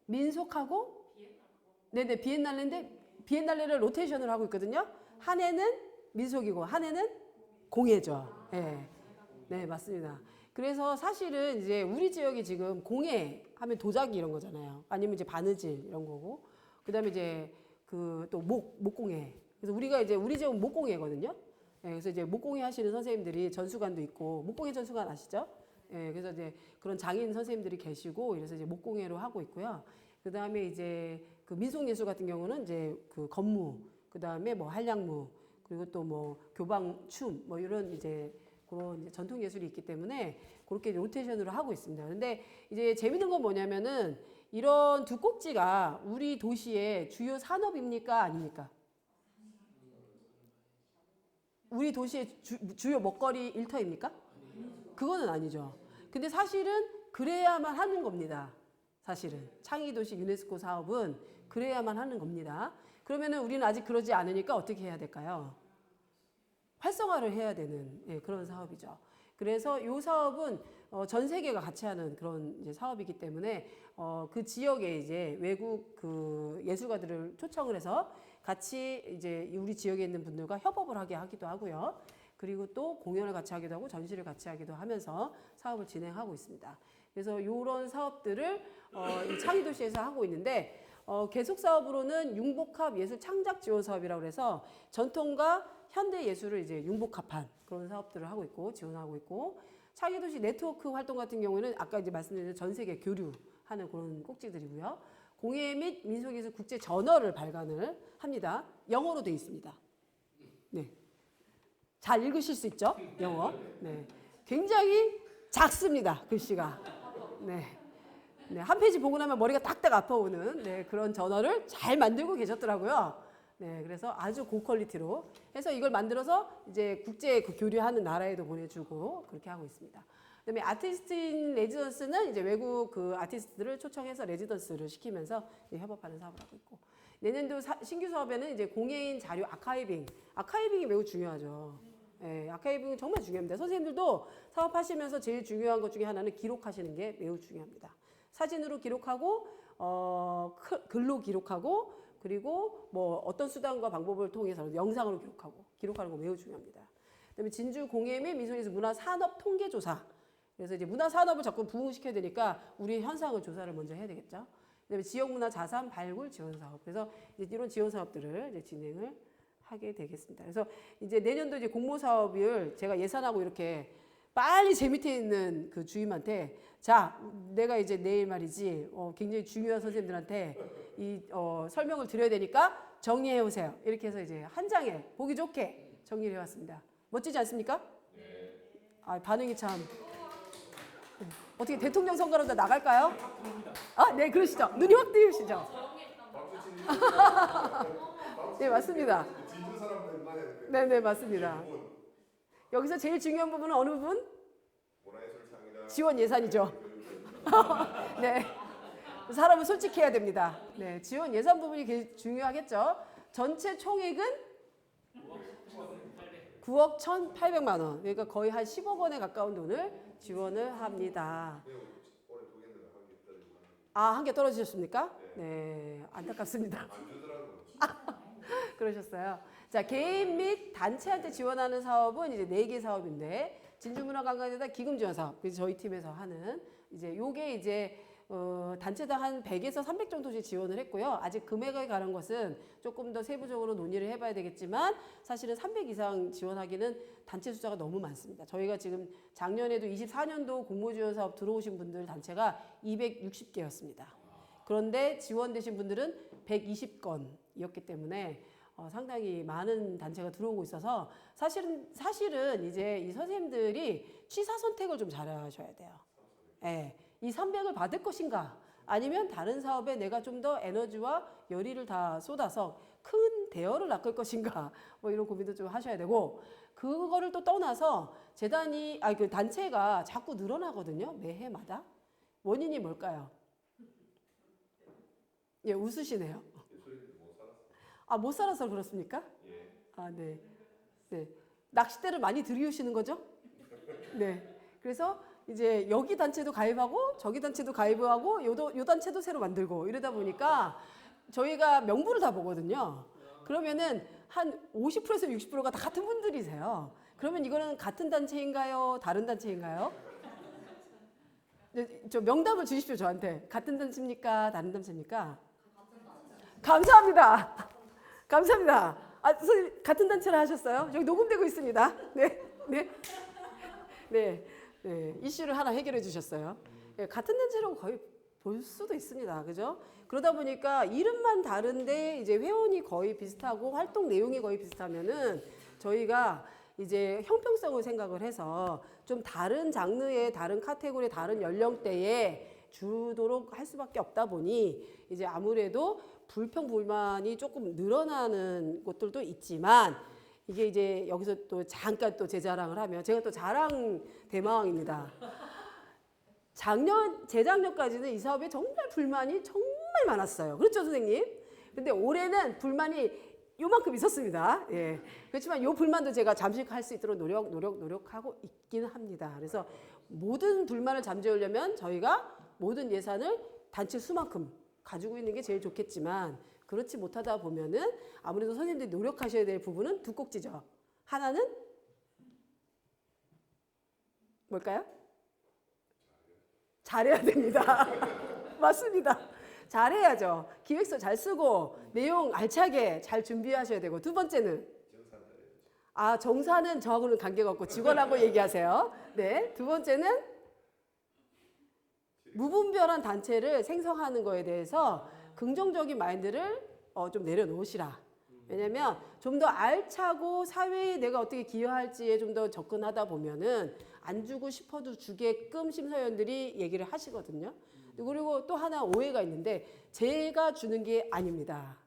민속하고? 네네, 비엔날레를 로테이션을 하고 있거든요. 한 해는 민속이고 한 해는 공예죠. 네. 네, 맞습니다. 그래서 사실은 이제 우리 지역이 지금 공예 하면 도자기 이런 거잖아요. 아니면 이제 바느질 이런 거고. 그다음에 이제 그 또 목공예. 그래서 우리가 이제 우리 지역은 목공예거든요. 네, 그래서 이제 목공예 하시는 선생님들이 전수관도 있고, 목공예 전수관 아시죠? 네, 그래서 이제 그런 장인 선생님들이 계시고, 이래서 이제 목공예로 하고 있고요. 그 다음에 이제 그 민속예술 같은 경우는 이제 그 건무, 그 다음에 뭐 한량무, 그리고 또 뭐 교방춤, 뭐 이런 이제 그런 이제 전통 예술이 있기 때문에 그렇게 로테이션으로 하고 있습니다. 근데 이제 재밌는 건 뭐냐면은 이런 두 꼭지가 우리 도시의 주요 산업입니까? 아닙니까? 우리 도시의 주요 먹거리 일터입니까? 그거는 아니죠. 근데 사실은 그래야만 하는 겁니다. 사실은 창의도시 유네스코 사업은 그래야만 하는 겁니다. 그러면은 우리는 아직 그러지 않으니까 어떻게 해야 될까요? 활성화를 해야 되는 그런 사업이죠. 그래서 이 사업은 전 세계가 같이 하는 그런 이제 사업이기 때문에 그 지역에 이제 외국 그 예술가들을 초청을 해서 같이 이제 우리 지역에 있는 분들과 협업을 하게 하기도 하고요. 그리고 또 공연을 같이 하기도 하고 전시를 같이 하기도 하면서 사업을 진행하고 있습니다. 그래서 이런 사업들을 이 창의도시에서 하고 있는데 계속 사업으로는 융복합 예술 창작 지원 사업이라고 해서 전통과 현대 예술을 이제 융복합한 그런 사업들을 하고 있고 지원하고 있고 창의도시 네트워크 활동 같은 경우에는 아까 이제 말씀드린 전 세계 교류하는 그런 꼭지들이고요. 공예 및 민속예술 국제 저널을 발간을 합니다. 영어로 되어 있습니다. 네. 잘 읽으실 수 있죠? 영어. 네. 굉장히 작습니다. 글씨가. 네. 네. 한 페이지 보고 나면 머리가 딱딱 아파오는 그런 저널을 잘 만들고 계셨더라고요. 네. 그래서 아주 고퀄리티로 해서 이걸 만들어서 이제 국제 교류하는 나라에도 보내주고 그렇게 하고 있습니다. 그다음에 아티스트 인 레지던스는 이제 외국 그 아티스트들을 초청해서 레지던스를 시키면서 협업하는 사업을 하고 있고 내년도 신규 사업에는 이제 공예인 자료 아카이빙이 매우 중요하죠. 예, 아카이빙은 정말 중요합니다. 선생님들도 사업하시면서 제일 중요한 것 중에 하나는 기록하시는 게 매우 중요합니다. 사진으로 기록하고 글로 기록하고 그리고 뭐 어떤 수단과 방법을 통해서 영상으로 기록하는 거 매우 중요합니다. 그다음에 진주 공예 및 민속예술 문화산업 통계조사. 그래서 이제 문화산업을 자꾸 부흥시켜야 되니까 우리 현상을 조사를 먼저 해야 되겠죠. 그다음에 지역문화 자산 발굴 지원 사업. 그래서 이제 이런 지원 사업들을 이제 진행을 하게 되겠습니다. 그래서 이제 내년도 이제 공모 사업을 제가 예산하고 이렇게 빨리 제 밑에 있는 그 주임한테 자, 내가 이제 내일 말이지 굉장히 중요한 선생님들한테 이 설명을 드려야 되니까 정리해 오세요. 이렇게 해서 이제 한 장에 보기 좋게 정리를 해왔습니다. 멋지지 않습니까? 네. 아, 반응이 참. 어떻게 대통령 선거로 나갈까요? 아, 네, 그러시죠. 눈이 확 뜨이시죠? 네, 맞습니다. 진주 사람들만 해야 돼. 네, 네, 맞습니다. 여기서 제일 중요한 부분은 어느 부분? 문화예술 창의나 지원 예산이죠. 네. 사람은 솔직해야 됩니다. 네, 지원 예산 부분이 중요하겠죠. 전체 총액은 9억 1,800만 원. 그러니까 거의 한 10억 원에 가까운 돈을 지원을 합니다. 아, 한 개 떨어지셨습니까? 네, 안타깝습니다. 안 주더라고요. 그러셨어요. 자, 개인 및 단체한테 지원하는 사업은 이제 4개 사업인데 진주문화관광에다 기금 지원 사업. 그래서 저희 팀에서 하는 이제 요게 이제 단체당 한 100에서 300 정도씩 지원을 했고요. 아직 금액에 관한 것은 조금 더 세부적으로 논의를 해봐야 되겠지만 사실은 300 이상 지원하기는 단체 숫자가 너무 많습니다. 저희가 지금 작년에도 24년도 공모지원 사업 들어오신 분들 단체가 260개였습니다. 그런데 지원되신 분들은 120건이었기 때문에 상당히 많은 단체가 들어오고 있어서 사실은 이제 이 선생님들이 취사 선택을 좀 잘하셔야 돼요. 네. 이 300을 받을 것인가 아니면 다른 사업에 내가 좀 더 에너지와 열의를 다 쏟아서 큰 대여를 낚을 것인가 뭐 이런 고민도 좀 하셔야 되고 그거를 또 떠나서 그 단체가 자꾸 늘어나거든요. 매해마다. 원인이 뭘까요? 예, 웃으시네요. 아, 못 살아서 그렇습니까? 아, 네. 네. 낚싯대를 많이 들이우시는 거죠? 네. 그래서 이제 여기 단체도 가입하고 저기 단체도 가입하고 요 단체도 새로 만들고 이러다 보니까 저희가 명부를 다 보거든요. 그러면은 한 50%에서 60%가 다 같은 분들이세요. 그러면 이거는 같은 단체인가요? 다른 단체인가요? 저 명답을 주십시오, 저한테. 같은 단체입니까? 다른 단체입니까? 감사합니다. 감사합니다. 아, 선생님, 같은 단체를 하셨어요? 여기 녹음되고 있습니다. 네, 네, 네, 네. 이슈를 하나 해결해 주셨어요. 네, 같은 단체라고 거의 볼 수도 있습니다. 그죠? 그러다 보니까 이름만 다른데 이제 회원이 거의 비슷하고 활동 내용이 거의 비슷하면은 저희가 이제 형평성을 생각을 해서 좀 다른 장르의 다른 카테고리의 다른 연령대에 주도록 할 수밖에 없다 보니 이제 아무래도 불평 불만이 조금 늘어나는 곳들도 있지만 이게 이제 여기서 또 잠깐 또 제 자랑을 하면 제가 또 자랑 대마왕입니다. 재작년까지는 이 사업에 정말 불만이 정말 많았어요. 그렇죠, 선생님? 근데 올해는 불만이 요만큼 있었습니다. 예. 그렇지만 요 불만도 제가 잠식할 수 있도록 노력하고 있긴 합니다. 그래서 모든 불만을 잠재우려면 저희가 모든 예산을 단체 수만큼 가지고 있는 게 제일 좋겠지만 그렇지 못하다 보면은 아무래도 선생님들이 노력하셔야 될 부분은 두 꼭지죠. 하나는 뭘까요? 잘해야 됩니다. 맞습니다. 잘해야죠. 기획서 잘 쓰고 내용 알차게 잘 준비하셔야 되고 두 번째는 정사는 저하고는 관계가 없고 직원하고 얘기하세요. 네. 두 번째는 무분별한 단체를 생성하는 거에 대해서 긍정적인 마인드를 좀 내려놓으시라. 왜냐면 좀 더 알차고 사회에 내가 어떻게 기여할지에 좀 더 접근하다 보면은 안 주고 싶어도 주게끔 심사위원들이 얘기를 하시거든요. 그리고 또 하나 오해가 있는데 제가 주는 게 아닙니다.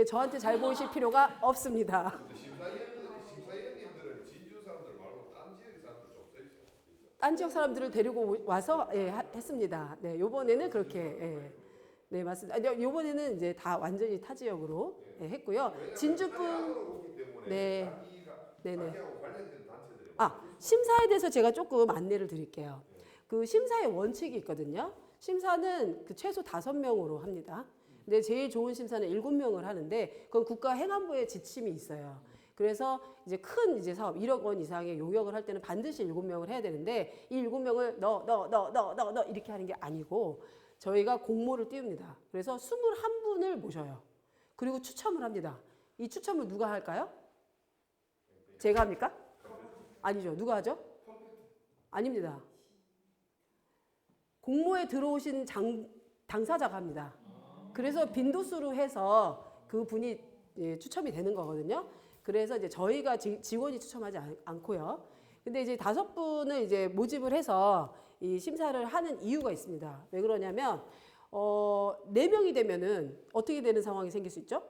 저한테 잘 보이실 필요가 없습니다. 근데 심사위원님들은 진주 사람들 말고 딴 지역 사람들 좀 써 있어요. 딴 지역 사람들을 데리고 와서 했습니다. 네, 요번에는 그렇게 네, 맞습니다. 요번에는 이제 다 완전히 타 지역으로 했고요. 진주뿐 네. 네네. 심사에 대해서 제가 조금 안내를 드릴게요. 그 심사의 원칙이 있거든요. 심사는 그 최소 5명으로 합니다. 근데 제일 좋은 심사는 7명을 하는데 그건 국가행안부의 지침이 있어요. 그래서 이제 큰 이제 사업 1억 원 이상의 용역을 할 때는 반드시 7명을 해야 되는데 이 7명을 너 이렇게 하는 게 아니고 저희가 공모를 띄웁니다. 그래서 21분을 모셔요. 그리고 추첨을 합니다. 이 추첨을 누가 할까요? 제가 합니까? 아니죠. 누가 하죠? 아닙니다. 공모에 들어오신 당사자가 합니다. 그래서 빈도수로 해서 그 분이 추첨이 되는 거거든요. 그래서 이제 저희가 직원이 추첨하지 않고요. 근데 이제 5분을 이제 모집을 해서 이 심사를 하는 이유가 있습니다. 왜 그러냐면 4명이 되면은 어떻게 되는 상황이 생길 수 있죠?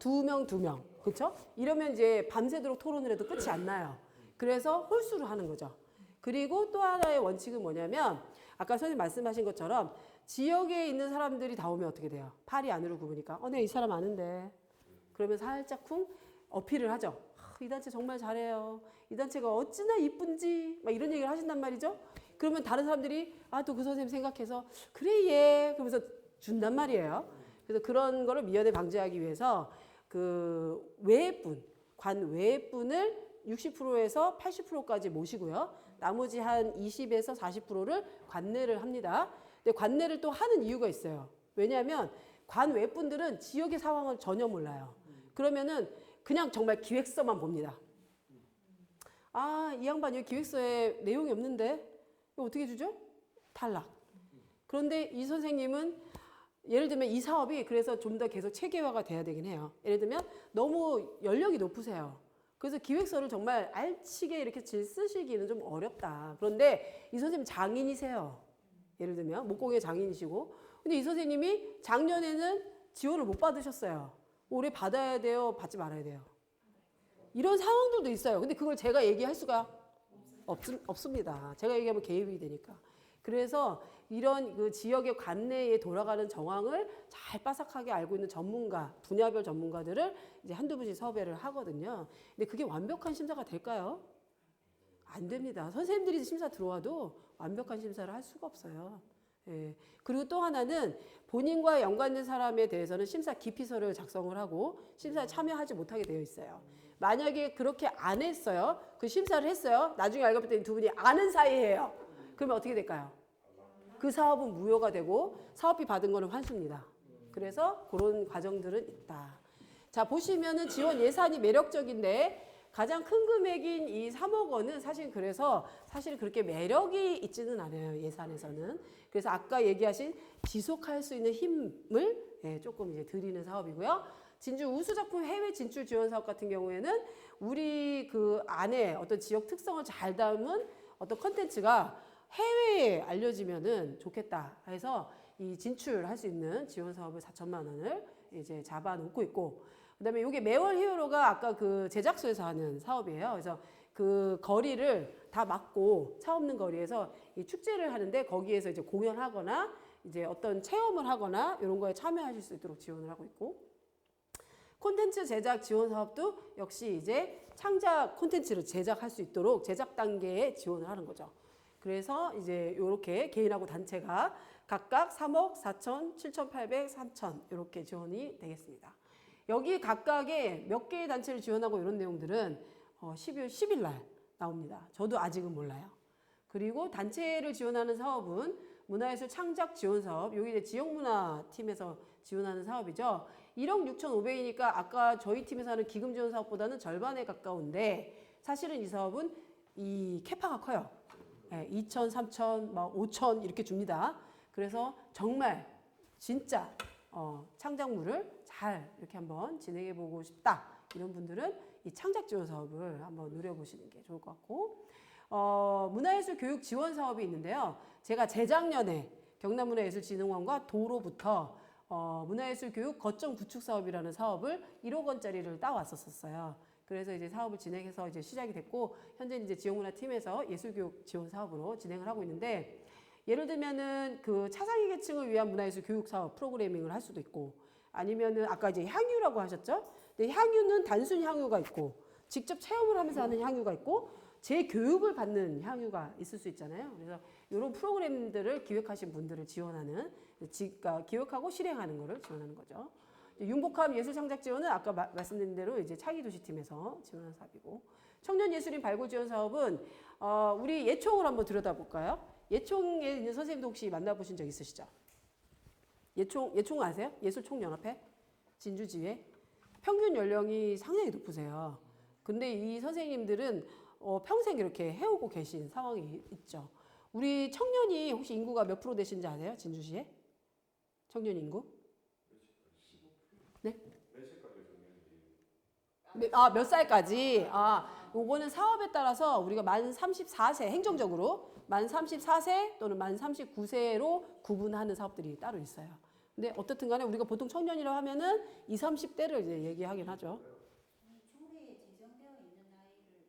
2명. 그렇죠? 이러면 이제 밤새도록 토론을 해도 끝이 안 나요. 그래서 홀수를 하는 거죠. 그리고 또 하나의 원칙은 뭐냐면 아까 선생님 말씀하신 것처럼 지역에 있는 사람들이 다 오면 어떻게 돼요? 팔이 안으로 굽으니까 내가 이 사람 아는데 그러면 살짝쿵 어필을 하죠. 이 단체 정말 잘해요. 이 단체가 어찌나 이쁜지 막 이런 얘기를 하신단 말이죠. 그러면 다른 사람들이 또 그 선생님 생각해서 그래 얘 그러면서 준단 말이에요. 그래서 그런 거를 미연에 방지하기 위해서 그 외분, 관 외분을 60%에서 80%까지 모시고요. 나머지 한 20에서 40%를 관내를 합니다. 근데 관내를 또 하는 이유가 있어요. 왜냐하면 관 외분들은 지역의 상황을 전혀 몰라요. 그러면은 그냥 정말 기획서만 봅니다. 이 양반 여기 기획서에 내용이 없는데 이거 어떻게 주죠? 탈락. 그런데 이 선생님은 예를 들면 이 사업이 그래서 좀 더 계속 체계화가 돼야 되긴 해요. 예를 들면 너무 연령이 높으세요. 그래서 기획서를 정말 알치게 이렇게 쓰시기는 좀 어렵다. 그런데 이 선생님 장인이세요. 예를 들면 목공의 장인이시고 근데 이 선생님이 작년에는 지원을 못 받으셨어요. 올해 받아야 돼요? 받지 말아야 돼요? 이런 상황들도 있어요. 근데 그걸 제가 얘기할 수가 없습니다. 제가 얘기하면 개입이 되니까. 그래서 이런 그 지역의 관내에 돌아가는 정황을 잘 빠삭하게 알고 있는 전문가, 분야별 전문가들을 이제 한두 분씩 섭외를 하거든요. 근데 그게 완벽한 심사가 될까요? 안 됩니다. 선생님들이 심사 들어와도 완벽한 심사를 할 수가 없어요. 예. 그리고 또 하나는 본인과 연관된 사람에 대해서는 심사 기피서를 작성을 하고 심사에 참여하지 못하게 되어 있어요. 만약에 그렇게 안 했어요. 그 심사를 했어요. 나중에 알고 봤더니 두 분이 아는 사이예요. 그러면 어떻게 될까요? 그 사업은 무효가 되고 사업비 받은 거는 환수입니다. 그래서 그런 과정들은 있다. 자, 보시면은 지원 예산이 매력적인데 가장 큰 금액인 이 3억 원은 사실 그래서 사실 그렇게 매력이 있지는 않아요. 예산에서는. 그래서 아까 얘기하신 지속할 수 있는 힘을 조금 이제 드리는 사업이고요. 진주 우수작품 해외 진출 지원 사업 같은 경우에는 우리 그 안에 어떤 지역 특성을 잘 담은 어떤 컨텐츠가 해외에 알려지면은 좋겠다 해서 이 진출할 수 있는 지원 사업을 4천만 원을 이제 잡아놓고 있고, 그다음에 이게 매월 히어로가 아까 그 제작소에서 하는 사업이에요. 그래서 그 거리를 다 막고 차 없는 거리에서 이 축제를 하는데 거기에서 이제 공연하거나 이제 어떤 체험을 하거나 이런 거에 참여하실 수 있도록 지원을 하고 있고, 콘텐츠 제작 지원 사업도 역시 이제 창작 콘텐츠를 제작할 수 있도록 제작 단계에 지원을 하는 거죠. 그래서 이제 이렇게 개인하고 단체가 각각 3억 4천, 7,800, 3천 이렇게 지원이 되겠습니다. 여기 각각의 몇 개의 단체를 지원하고 이런 내용들은 12월 10일 날 나옵니다. 저도 아직은 몰라요. 그리고 단체를 지원하는 사업은 문화예술 창작 지원 사업, 여기 이제 지역문화팀에서 지원하는 사업이죠. 1억 6,500이니까 아까 저희 팀에서 하는 기금 지원 사업보다는 절반에 가까운데 사실은 이 사업은 이 캐파가 커요. 2천, 3천, 5천 이렇게 줍니다. 그래서 정말 진짜 창작물을 잘 이렇게 한번 진행해 보고 싶다 이런 분들은 이 창작 지원 사업을 한번 누려보시는 게 좋을 것 같고, 문화예술 교육 지원 사업이 있는데요. 제가 재작년에 경남문화예술진흥원과 도로부터 문화예술 교육 거점 구축 사업이라는 사업을 1억 원짜리를 따왔었어요. 그래서 이제 사업을 진행해서 이제 시작이 됐고, 현재 이제 지역문화팀에서 예술교육 지원 사업으로 진행을 하고 있는데, 예를 들면은 그 차상위 계층을 위한 문화예술 교육 사업 프로그래밍을 할 수도 있고, 아니면은 아까 이제 향유라고 하셨죠? 근데 향유는 단순 향유가 있고, 직접 체험을 하면서 하는 향유가 있고, 재교육을 받는 향유가 있을 수 있잖아요. 그래서 이런 프로그램들을 기획하신 분들을 지원하는, 기획하고 실행하는 거를 지원하는 거죠. 융복합 예술창작 지원은 아까 말씀드린 대로 이제 차기도시팀에서 지원하는 사업이고, 청년예술인 발굴 지원 사업은 우리 예총을 한번 들여다볼까요? 예총에 있는 선생님도 혹시 만나보신 적 있으시죠? 예총 아세요? 예술총연합회? 진주지회? 평균 연령이 상당히 높으세요. 근데 이 선생님들은 평생 이렇게 해오고 계신 상황이 있죠. 우리 청년이 혹시 인구가 몇 프로 되신지 아세요? 진주시에? 청년 인구? 네? 몇 살까지? 요거는 사업에 따라서 우리가 만 34세, 행정적으로 만 34세 또는 만 39세로 구분하는 사업들이 따로 있어요. 근데 어떻든 간에 우리가 보통 청년이라고 하면은 20, 30대를 이제 얘기하긴 하죠. 총회에 제정되어 있는 나이를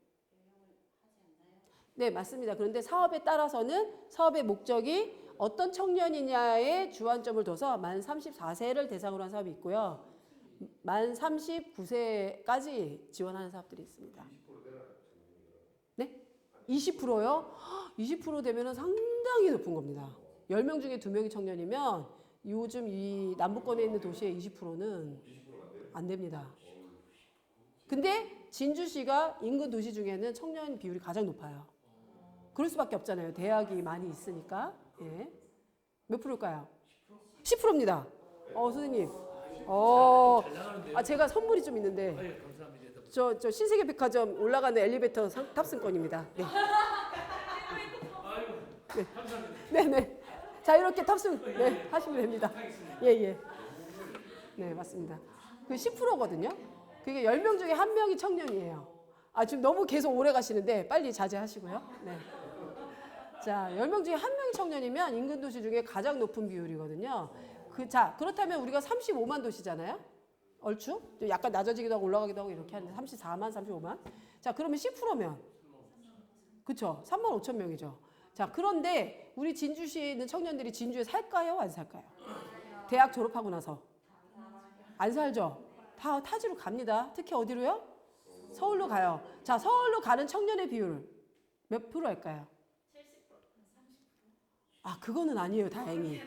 연령을 하지 않나요? 네, 맞습니다. 그런데 사업에 따라서는 사업의 목적이 어떤 청년이냐에 주안점을 둬서 만 34세를 대상으로 한 사업이 있고요. 만 39세까지 지원하는 사업들이 있습니다. 네? 20%요? 20% 되면 상당히 높은 겁니다. 10명 중에 2명이 청년이면 요즘 이 남부권에 있는 도시의 20%는 안 됩니다. 근데 진주시가 인근 도시 중에는 청년 비율이 가장 높아요. 그럴 수밖에 없잖아요. 대학이 많이 있으니까. 예. 몇 프로일까요? 10%입니다. 선생님. 제가 선물이 좀 있는데. 아유, 감사합니다. 저 신세계백화점 올라가는 엘리베이터 탑승권입니다. 네. 아유, 네. 감사합니다. 네네. 자, 이렇게 탑승 하시면 됩니다. 예. 네, 맞습니다. 그 10%거든요. 그게 10명 중에 1명이 청년이에요. 지금 너무 계속 오래 가시는데 빨리 자제하시고요. 네. 자, 10명 중에 1명이 청년이면 인근 도시 중에 가장 높은 비율이거든요. 그렇다면 우리가 35만 도시잖아요. 얼추? 약간 낮아지기도 하고 올라가기도 하고 이렇게 하는데 34만, 35만. 자, 그러면 10%면 그쵸? 3만 5천 명이죠. 자, 그런데 우리 진주시에 있는 청년들이 진주에 살까요? 안 살까요? 대학 졸업하고 나서 안 살죠? 다 타지로 갑니다. 특히 어디로요? 서울로 가요. 자, 서울로 가는 청년의 비율 몇 프로 할까요? 70%. 그거는 아니에요, 다행히.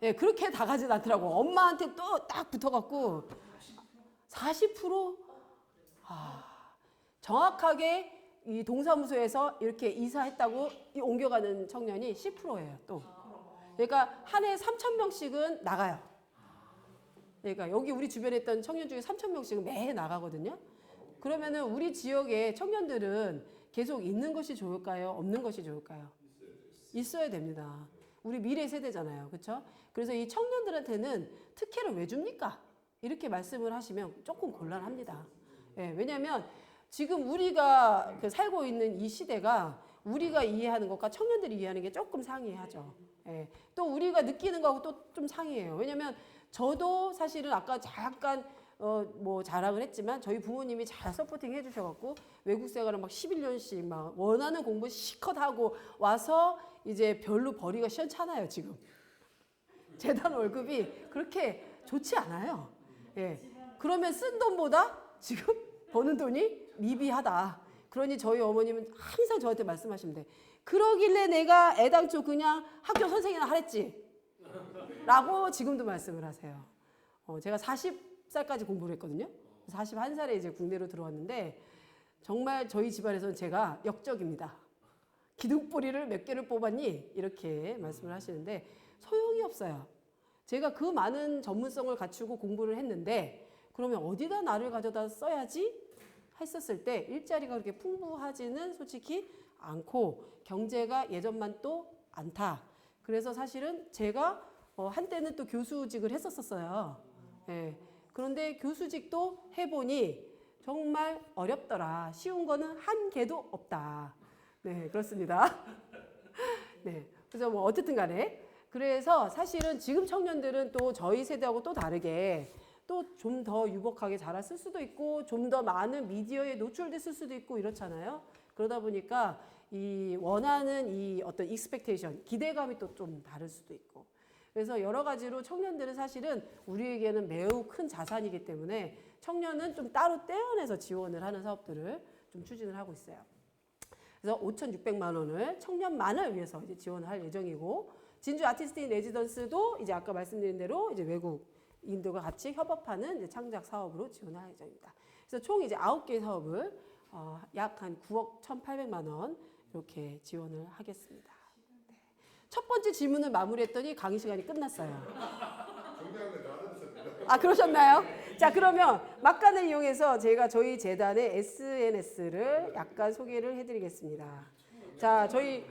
예, 그렇게 다 가진 않더라고. 엄마한테 또 딱 붙어갖고 40%? 정확하게 이 동사무소에서 이렇게 이사했다고 옮겨가는 청년이 10%예요, 또. 그러니까 한 해 3,000명씩은 나가요. 그러니까 여기 우리 주변에 있던 청년 중에 3,000명씩은 매해 나가거든요. 그러면은 우리 지역의 청년들은 계속 있는 것이 좋을까요? 없는 것이 좋을까요? 있어야 됩니다. 우리 미래 세대잖아요. 그렇죠? 그래서 이 청년들한테는 특혜를 왜 줍니까? 이렇게 말씀을 하시면 조금 곤란합니다. 예, 왜냐하면 지금 우리가 살고 있는 이 시대가 우리가 이해하는 것과 청년들이 이해하는 게 조금 상이하죠. 예, 또 우리가 느끼는 거하고 또 좀 상이해요. 왜냐하면 저도 사실은 아까 잠깐 뭐 자랑을 했지만 저희 부모님이 잘 서포팅 해주셔갖고 외국 생활을 막 11년씩 막 원하는 공부 실컷 하고 와서 이제 별로 벌이가 시원찮아요 지금. 재단 월급이 그렇게 좋지 않아요. 예. 그러면 쓴 돈보다 지금 버는 돈이 미비하다. 그러니 저희 어머님은 항상 저한테 말씀하시면 돼. 그러길래 내가 애당초 그냥 학교 선생이나 하랬지. 라고 지금도 말씀을 하세요. 제가 40살까지 공부를 했거든요. 41살에 이제 국내로 들어왔는데 정말 저희 집안에서는 제가 역적입니다. 기둥뿌리를 몇 개를 뽑았니? 이렇게 말씀을 하시는데 소용이 없어요. 제가 그 많은 전문성을 갖추고 공부를 했는데 그러면 어디다 나를 가져다 써야지? 했었을 때 일자리가 그렇게 풍부하지는 솔직히 않고 경제가 예전만 또 않다. 그래서 사실은 제가 한때는 또 교수직을 했었어요. 예. 그런데 교수직도 해보니 정말 어렵더라. 쉬운 거는 한 개도 없다. 네, 그렇습니다. 네, 그래서 뭐 어쨌든 간에 그래서 사실은 지금 청년들은 또 저희 세대하고 또 다르게 또 좀 더 유복하게 자랐을 수도 있고 좀 더 많은 미디어에 노출됐을 수도 있고 이렇잖아요. 그러다 보니까 이 원하는 이 어떤 익스펙테이션, 기대감이 또 좀 다를 수도 있고 그래서 여러 가지로 청년들은 사실은 우리에게는 매우 큰 자산이기 때문에 청년은 좀 따로 떼어내서 지원을 하는 사업들을 좀 추진을 하고 있어요. 그래서 5,600만 원을 청년만을 위해서 이제 지원을 할 예정이고 진주 아티스트 인 레지던스도 이제 아까 말씀드린 대로 이제 외국인들과 같이 협업하는 이제 창작 사업으로 지원할 예정입니다. 그래서 총 이제 9개의 사업을 약 한 9억 1,800만 원 이렇게 지원을 하겠습니다. 네. 첫 번째 질문을 마무리했더니 강의 시간이 끝났어요. 중요한 건다 들었습니다. 아, 그러셨나요? 자, 그러면 막간을 이용해서 제가 저희 재단의 SNS를 약간 소개를 해드리겠습니다. 자, 저희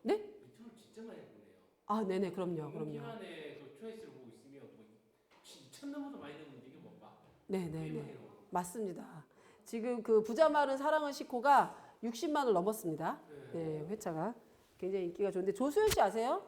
네? 유튜브 진짜 많이 보네요. 아, 네네, 그럼요. 기간에 그 조회수를 보고 있으면 뭐 2,000 넘어도 많이 되는데 이게 뭔가? 네네네, 맞습니다. 지금 그 부자 마른 사랑을 싣고가 60만을 넘었습니다. 네, 회차가 굉장히 인기가 좋은데 조수연 씨 아세요?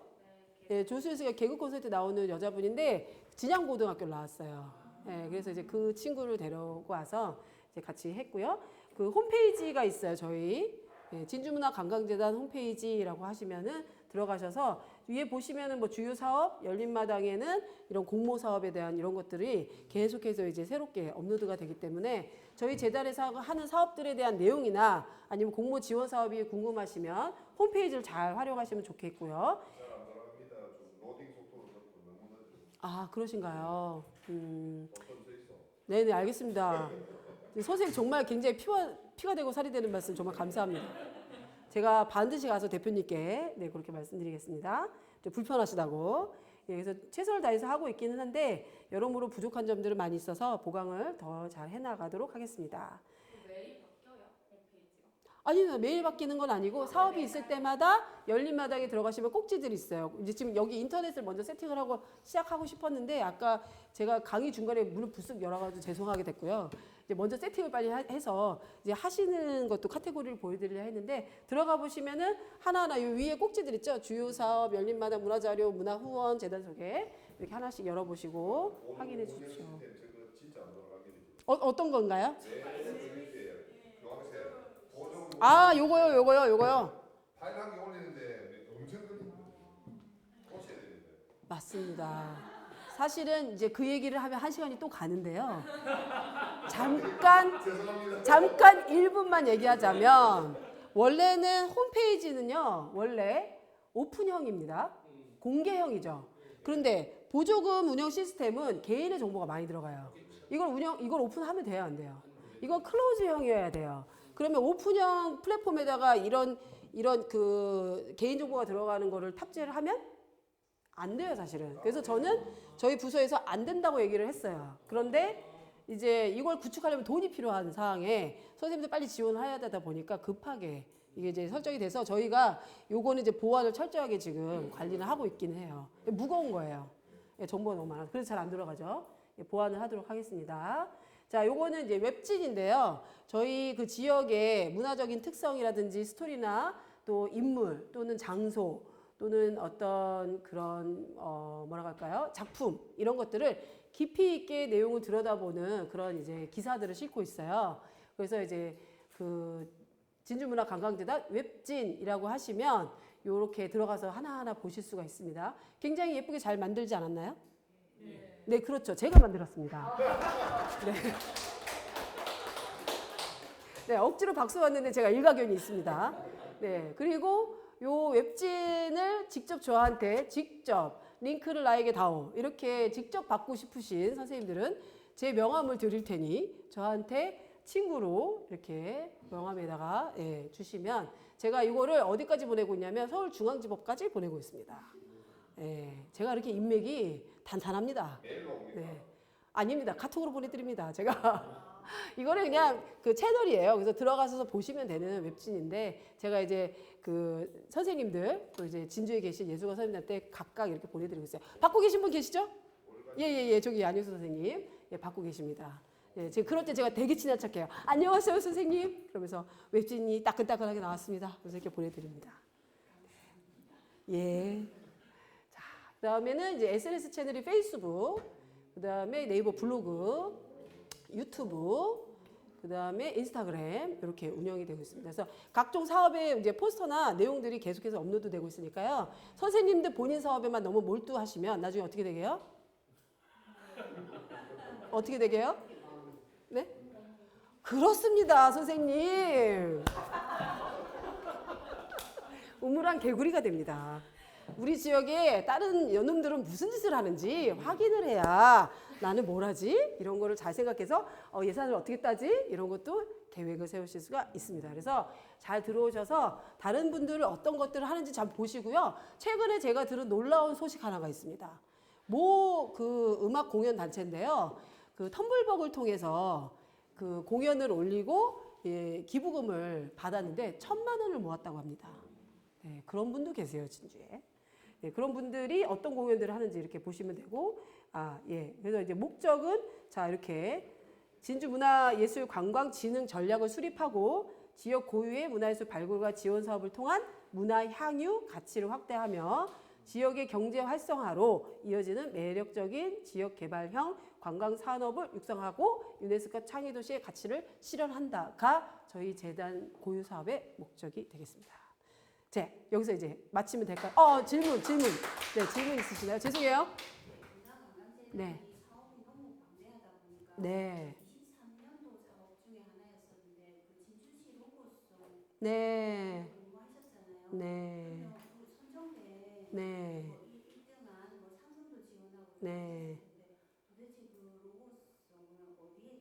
네, 조수연 씨가 개그 콘서트 나오는 여자분인데 진양고등학교를 나왔어요. 네, 그래서 이제 그 친구를 데리고 와서 이제 같이 했고요. 그 홈페이지가 있어요, 저희. 네, 진주문화관광재단 홈페이지라고 하시면은 들어가셔서 위에 보시면은 뭐 주요 사업, 열린마당에는 이런 공모 사업에 대한 이런 것들이 계속해서 이제 새롭게 업로드가 되기 때문에 저희 재단에서 하는 사업들에 대한 내용이나 아니면 공모 지원 사업이 궁금하시면 홈페이지를 잘 활용하시면 좋겠고요. 잘안 돌아갑니다. 좀 로딩 속도를 넣고 너무 늦어. 아, 그러신가요? 어떤 서 있어? 네네, 알겠습니다. 선생님 정말 굉장히 피가 되고 살이 되는 말씀 정말 감사합니다. 제가 반드시 가서 대표님께 네, 그렇게 말씀드리겠습니다. 불편하시다고. 예, 그래서 최선을 다해서 하고 있기는 한데 여러모로 부족한 점들은 많이 있어서 보강을 더 잘 해나가도록 하겠습니다. 매일 바뀌어요 홈페이지가. 아니요, 매일 바뀌는 건 아니고 사업이 있을 때마다 열린마당에 들어가시면 꼭지들이 있어요. 이제 지금 여기 인터넷을 먼저 세팅을 하고 시작하고 싶었는데 아까 제가 강의 중간에 문을 불쑥 열어가지고 죄송하게 됐고요. 이제 먼저 세팅을 빨리 해서 이제 하시는 것도 카테고리를 보여드리려 했는데 들어가 보시면은 하나하나 이 위에 꼭지들 있죠. 주요 사업, 열린마당, 문화자료, 문화후원, 재단 소개 이렇게 하나씩 열어보시고 확인해 주십시오. 저거 진짜 안 돌아가게 되죠. 어떤 건가요? 주황색 보정. 아, 요거요. 파일 한 개 올리는데 엄청 큰 고쳐야 되는데. 맞습니다. 사실은 이제 그 얘기를 하면 1시간이 또 가는데요. 잠깐 죄송합니다. 1분만 얘기하자면 원래는 홈페이지는요. 원래 오픈형입니다. 공개형이죠. 그런데 보조금 운영 시스템은 개인의 정보가 많이 들어가요. 이걸 오픈하면 돼요, 안 돼요? 이건 클로즈형이어야 돼요. 그러면 오픈형 플랫폼에다가 이런 그 개인 정보가 들어가는 거를 탑재를 하면 안 돼요, 사실은. 그래서 저는 저희 부서에서 안 된다고 얘기를 했어요. 그런데 이제 이걸 구축하려면 돈이 필요한 상황에 선생님들 빨리 지원해야 되다 보니까 급하게 이게 이제 설정이 돼서 저희가 요거는 이제 보완을 철저하게 지금 관리를 하고 있긴 해요. 무거운 거예요. 예, 정보가 너무 많아서. 그래서 잘 안 들어가죠. 예, 보완을 하도록 하겠습니다. 자, 요거는 이제 웹진인데요. 저희 그 지역의 문화적인 특성이라든지 스토리나 또 인물 또는 장소 또는 어떤 그런 뭐라고 할까요? 작품 이런 것들을 깊이 있게 내용을 들여다보는 그런 이제 기사들을 싣고 있어요. 그래서 이제 그 진주문화관광재단 웹진이라고 하시면 요렇게 들어가서 하나하나 보실 수가 있습니다. 굉장히 예쁘게 잘 만들지 않았나요? 네, 그렇죠. 제가 만들었습니다. 네. 네, 억지로 박수 왔는데 제가 일가견이 있습니다. 네, 그리고 요 웹진을 직접 저한테 직접 링크를 나에게 다오 이렇게 직접 받고 싶으신 선생님들은 제 명함을 드릴 테니 저한테 친구로 이렇게 명함에다가 예, 주시면 제가 이거를 어디까지 보내고 있냐면 서울중앙지법까지 보내고 있습니다. 예, 제가 이렇게 인맥이 단단합니다. 네. 아닙니다. 카톡으로 보내드립니다. 제가 이거는 그냥 그 채널이에요. 그래서 들어가서 보시면 되는 웹진인데 제가 이제 그 선생님들 또 이제 진주에 계신 예술가 선생님한테 각각 이렇게 보내드리고 있어요. 받고 계신 분 계시죠? 예예예 저기 안효수 선생님 예 받고 계십니다. 예, 지금 그럴 때 제가 되게 친한 척해요. 안녕하세요 선생님. 그러면서 웹진이 따끈따끈하게 나왔습니다. 그래서 이렇게 보내드립니다. 예. 자, 그다음에는 이제 SNS 채널이 페이스북, 그다음에 네이버 블로그, 유튜브, 그다음에 인스타그램 이렇게 운영이 되고 있습니다. 그래서 각종 사업의 이제 포스터나 내용들이 계속해서 업로드되고 있으니까요. 선생님들 본인 사업에만 너무 몰두하시면 나중에 어떻게 되게요? 어떻게 되게요? 네? 그렇습니다, 선생님. 우물안 개구리가 됩니다. 우리 지역에 다른 연놈들은 무슨 짓을 하는지 확인을 해야 나는 뭘 하지? 이런 거를 잘 생각해서 예산을 어떻게 따지? 이런 것도 계획을 세우실 수가 있습니다. 그래서 잘 들어오셔서 다른 분들은 어떤 것들을 하는지 잘 보시고요. 최근에 제가 들은 놀라운 소식 하나가 있습니다. 모 그 음악 공연 단체인데요. 그 텀블벅을 통해서 그 공연을 올리고 예, 기부금을 받았는데 1,000만 원을 모았다고 합니다. 네, 그런 분도 계세요, 진주에. 네, 그런 분들이 어떤 공연들을 하는지 이렇게 보시면 되고, 예. 그래서 이제 목적은 자, 이렇게 진주문화예술관광진흥 전략을 수립하고 지역 고유의 문화예술 발굴과 지원 사업을 통한 문화 향유 가치를 확대하며 지역의 경제 활성화로 이어지는 매력적인 지역 개발형 관광 산업을 육성하고 유네스코 창의 도시의 가치를 실현한다가 저희 재단 고유 사업의 목적이 되겠습니다. 자, 여기서 이제 마치면 될까요? 질문. 네, 질문 있으시나요? 죄송해요. 네. 사업이 너무 방대하다 보니까 네. 23년도 작업 중에 하나였었는데 그 진주시 로고송 네. 공모하셨잖아요. 네. 그러면 그 선정된 네. 뭐 1등한 뭐 상금도 지원하고 네. 하셨는데 도대체 그 로고송은 어디에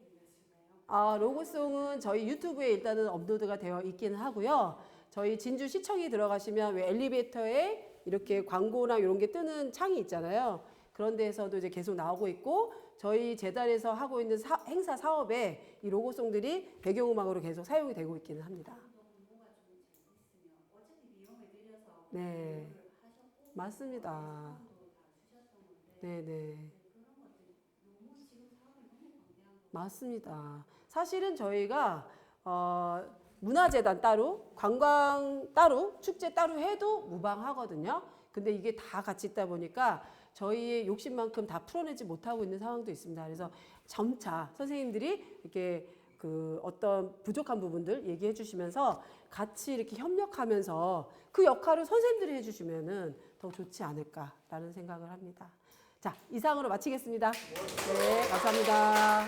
들렸을까요? 로고송은 저희 유튜브에 일단은 업로드가 되어 있기는 하고요. 저희 진주시청에 들어가시면 왜 엘리베이터에 이렇게 광고나 이런 게 뜨는 창이 있잖아요. 그런 데에서도 이제 계속 나오고 있고 저희 재단에서 하고 있는 행사 사업에 이 로고송들이 배경음악으로 계속 사용이 되고 있기는 합니다. 공모가 좀 잘 됐으면 어차피 비용을 들여서 네. 공모를 하셨고 맞습니다. 예산도 다 주셨던 건데 네네. 그런 것들이 너무 지금 사업이 너무 방대한 거 맞습니다. 사실은 저희가 문화재단 따로, 관광 따로, 축제 따로 해도 무방하거든요. 근데 이게 다 같이 있다 보니까 저희의 욕심만큼 다 풀어내지 못하고 있는 상황도 있습니다. 그래서 점차 선생님들이 이렇게 그 어떤 부족한 부분들 얘기해 주시면서 같이 이렇게 협력하면서 그 역할을 선생님들이 해주시면은 더 좋지 않을까라는 생각을 합니다. 자, 이상으로 마치겠습니다. 네, 감사합니다.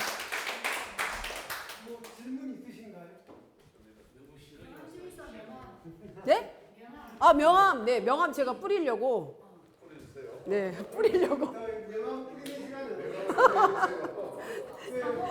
뭐 질문 있으신가요? 네? 명함. 네, 명함 제가 뿌리려고. 네, 뿌리려고. 명함 뿌리는 시간은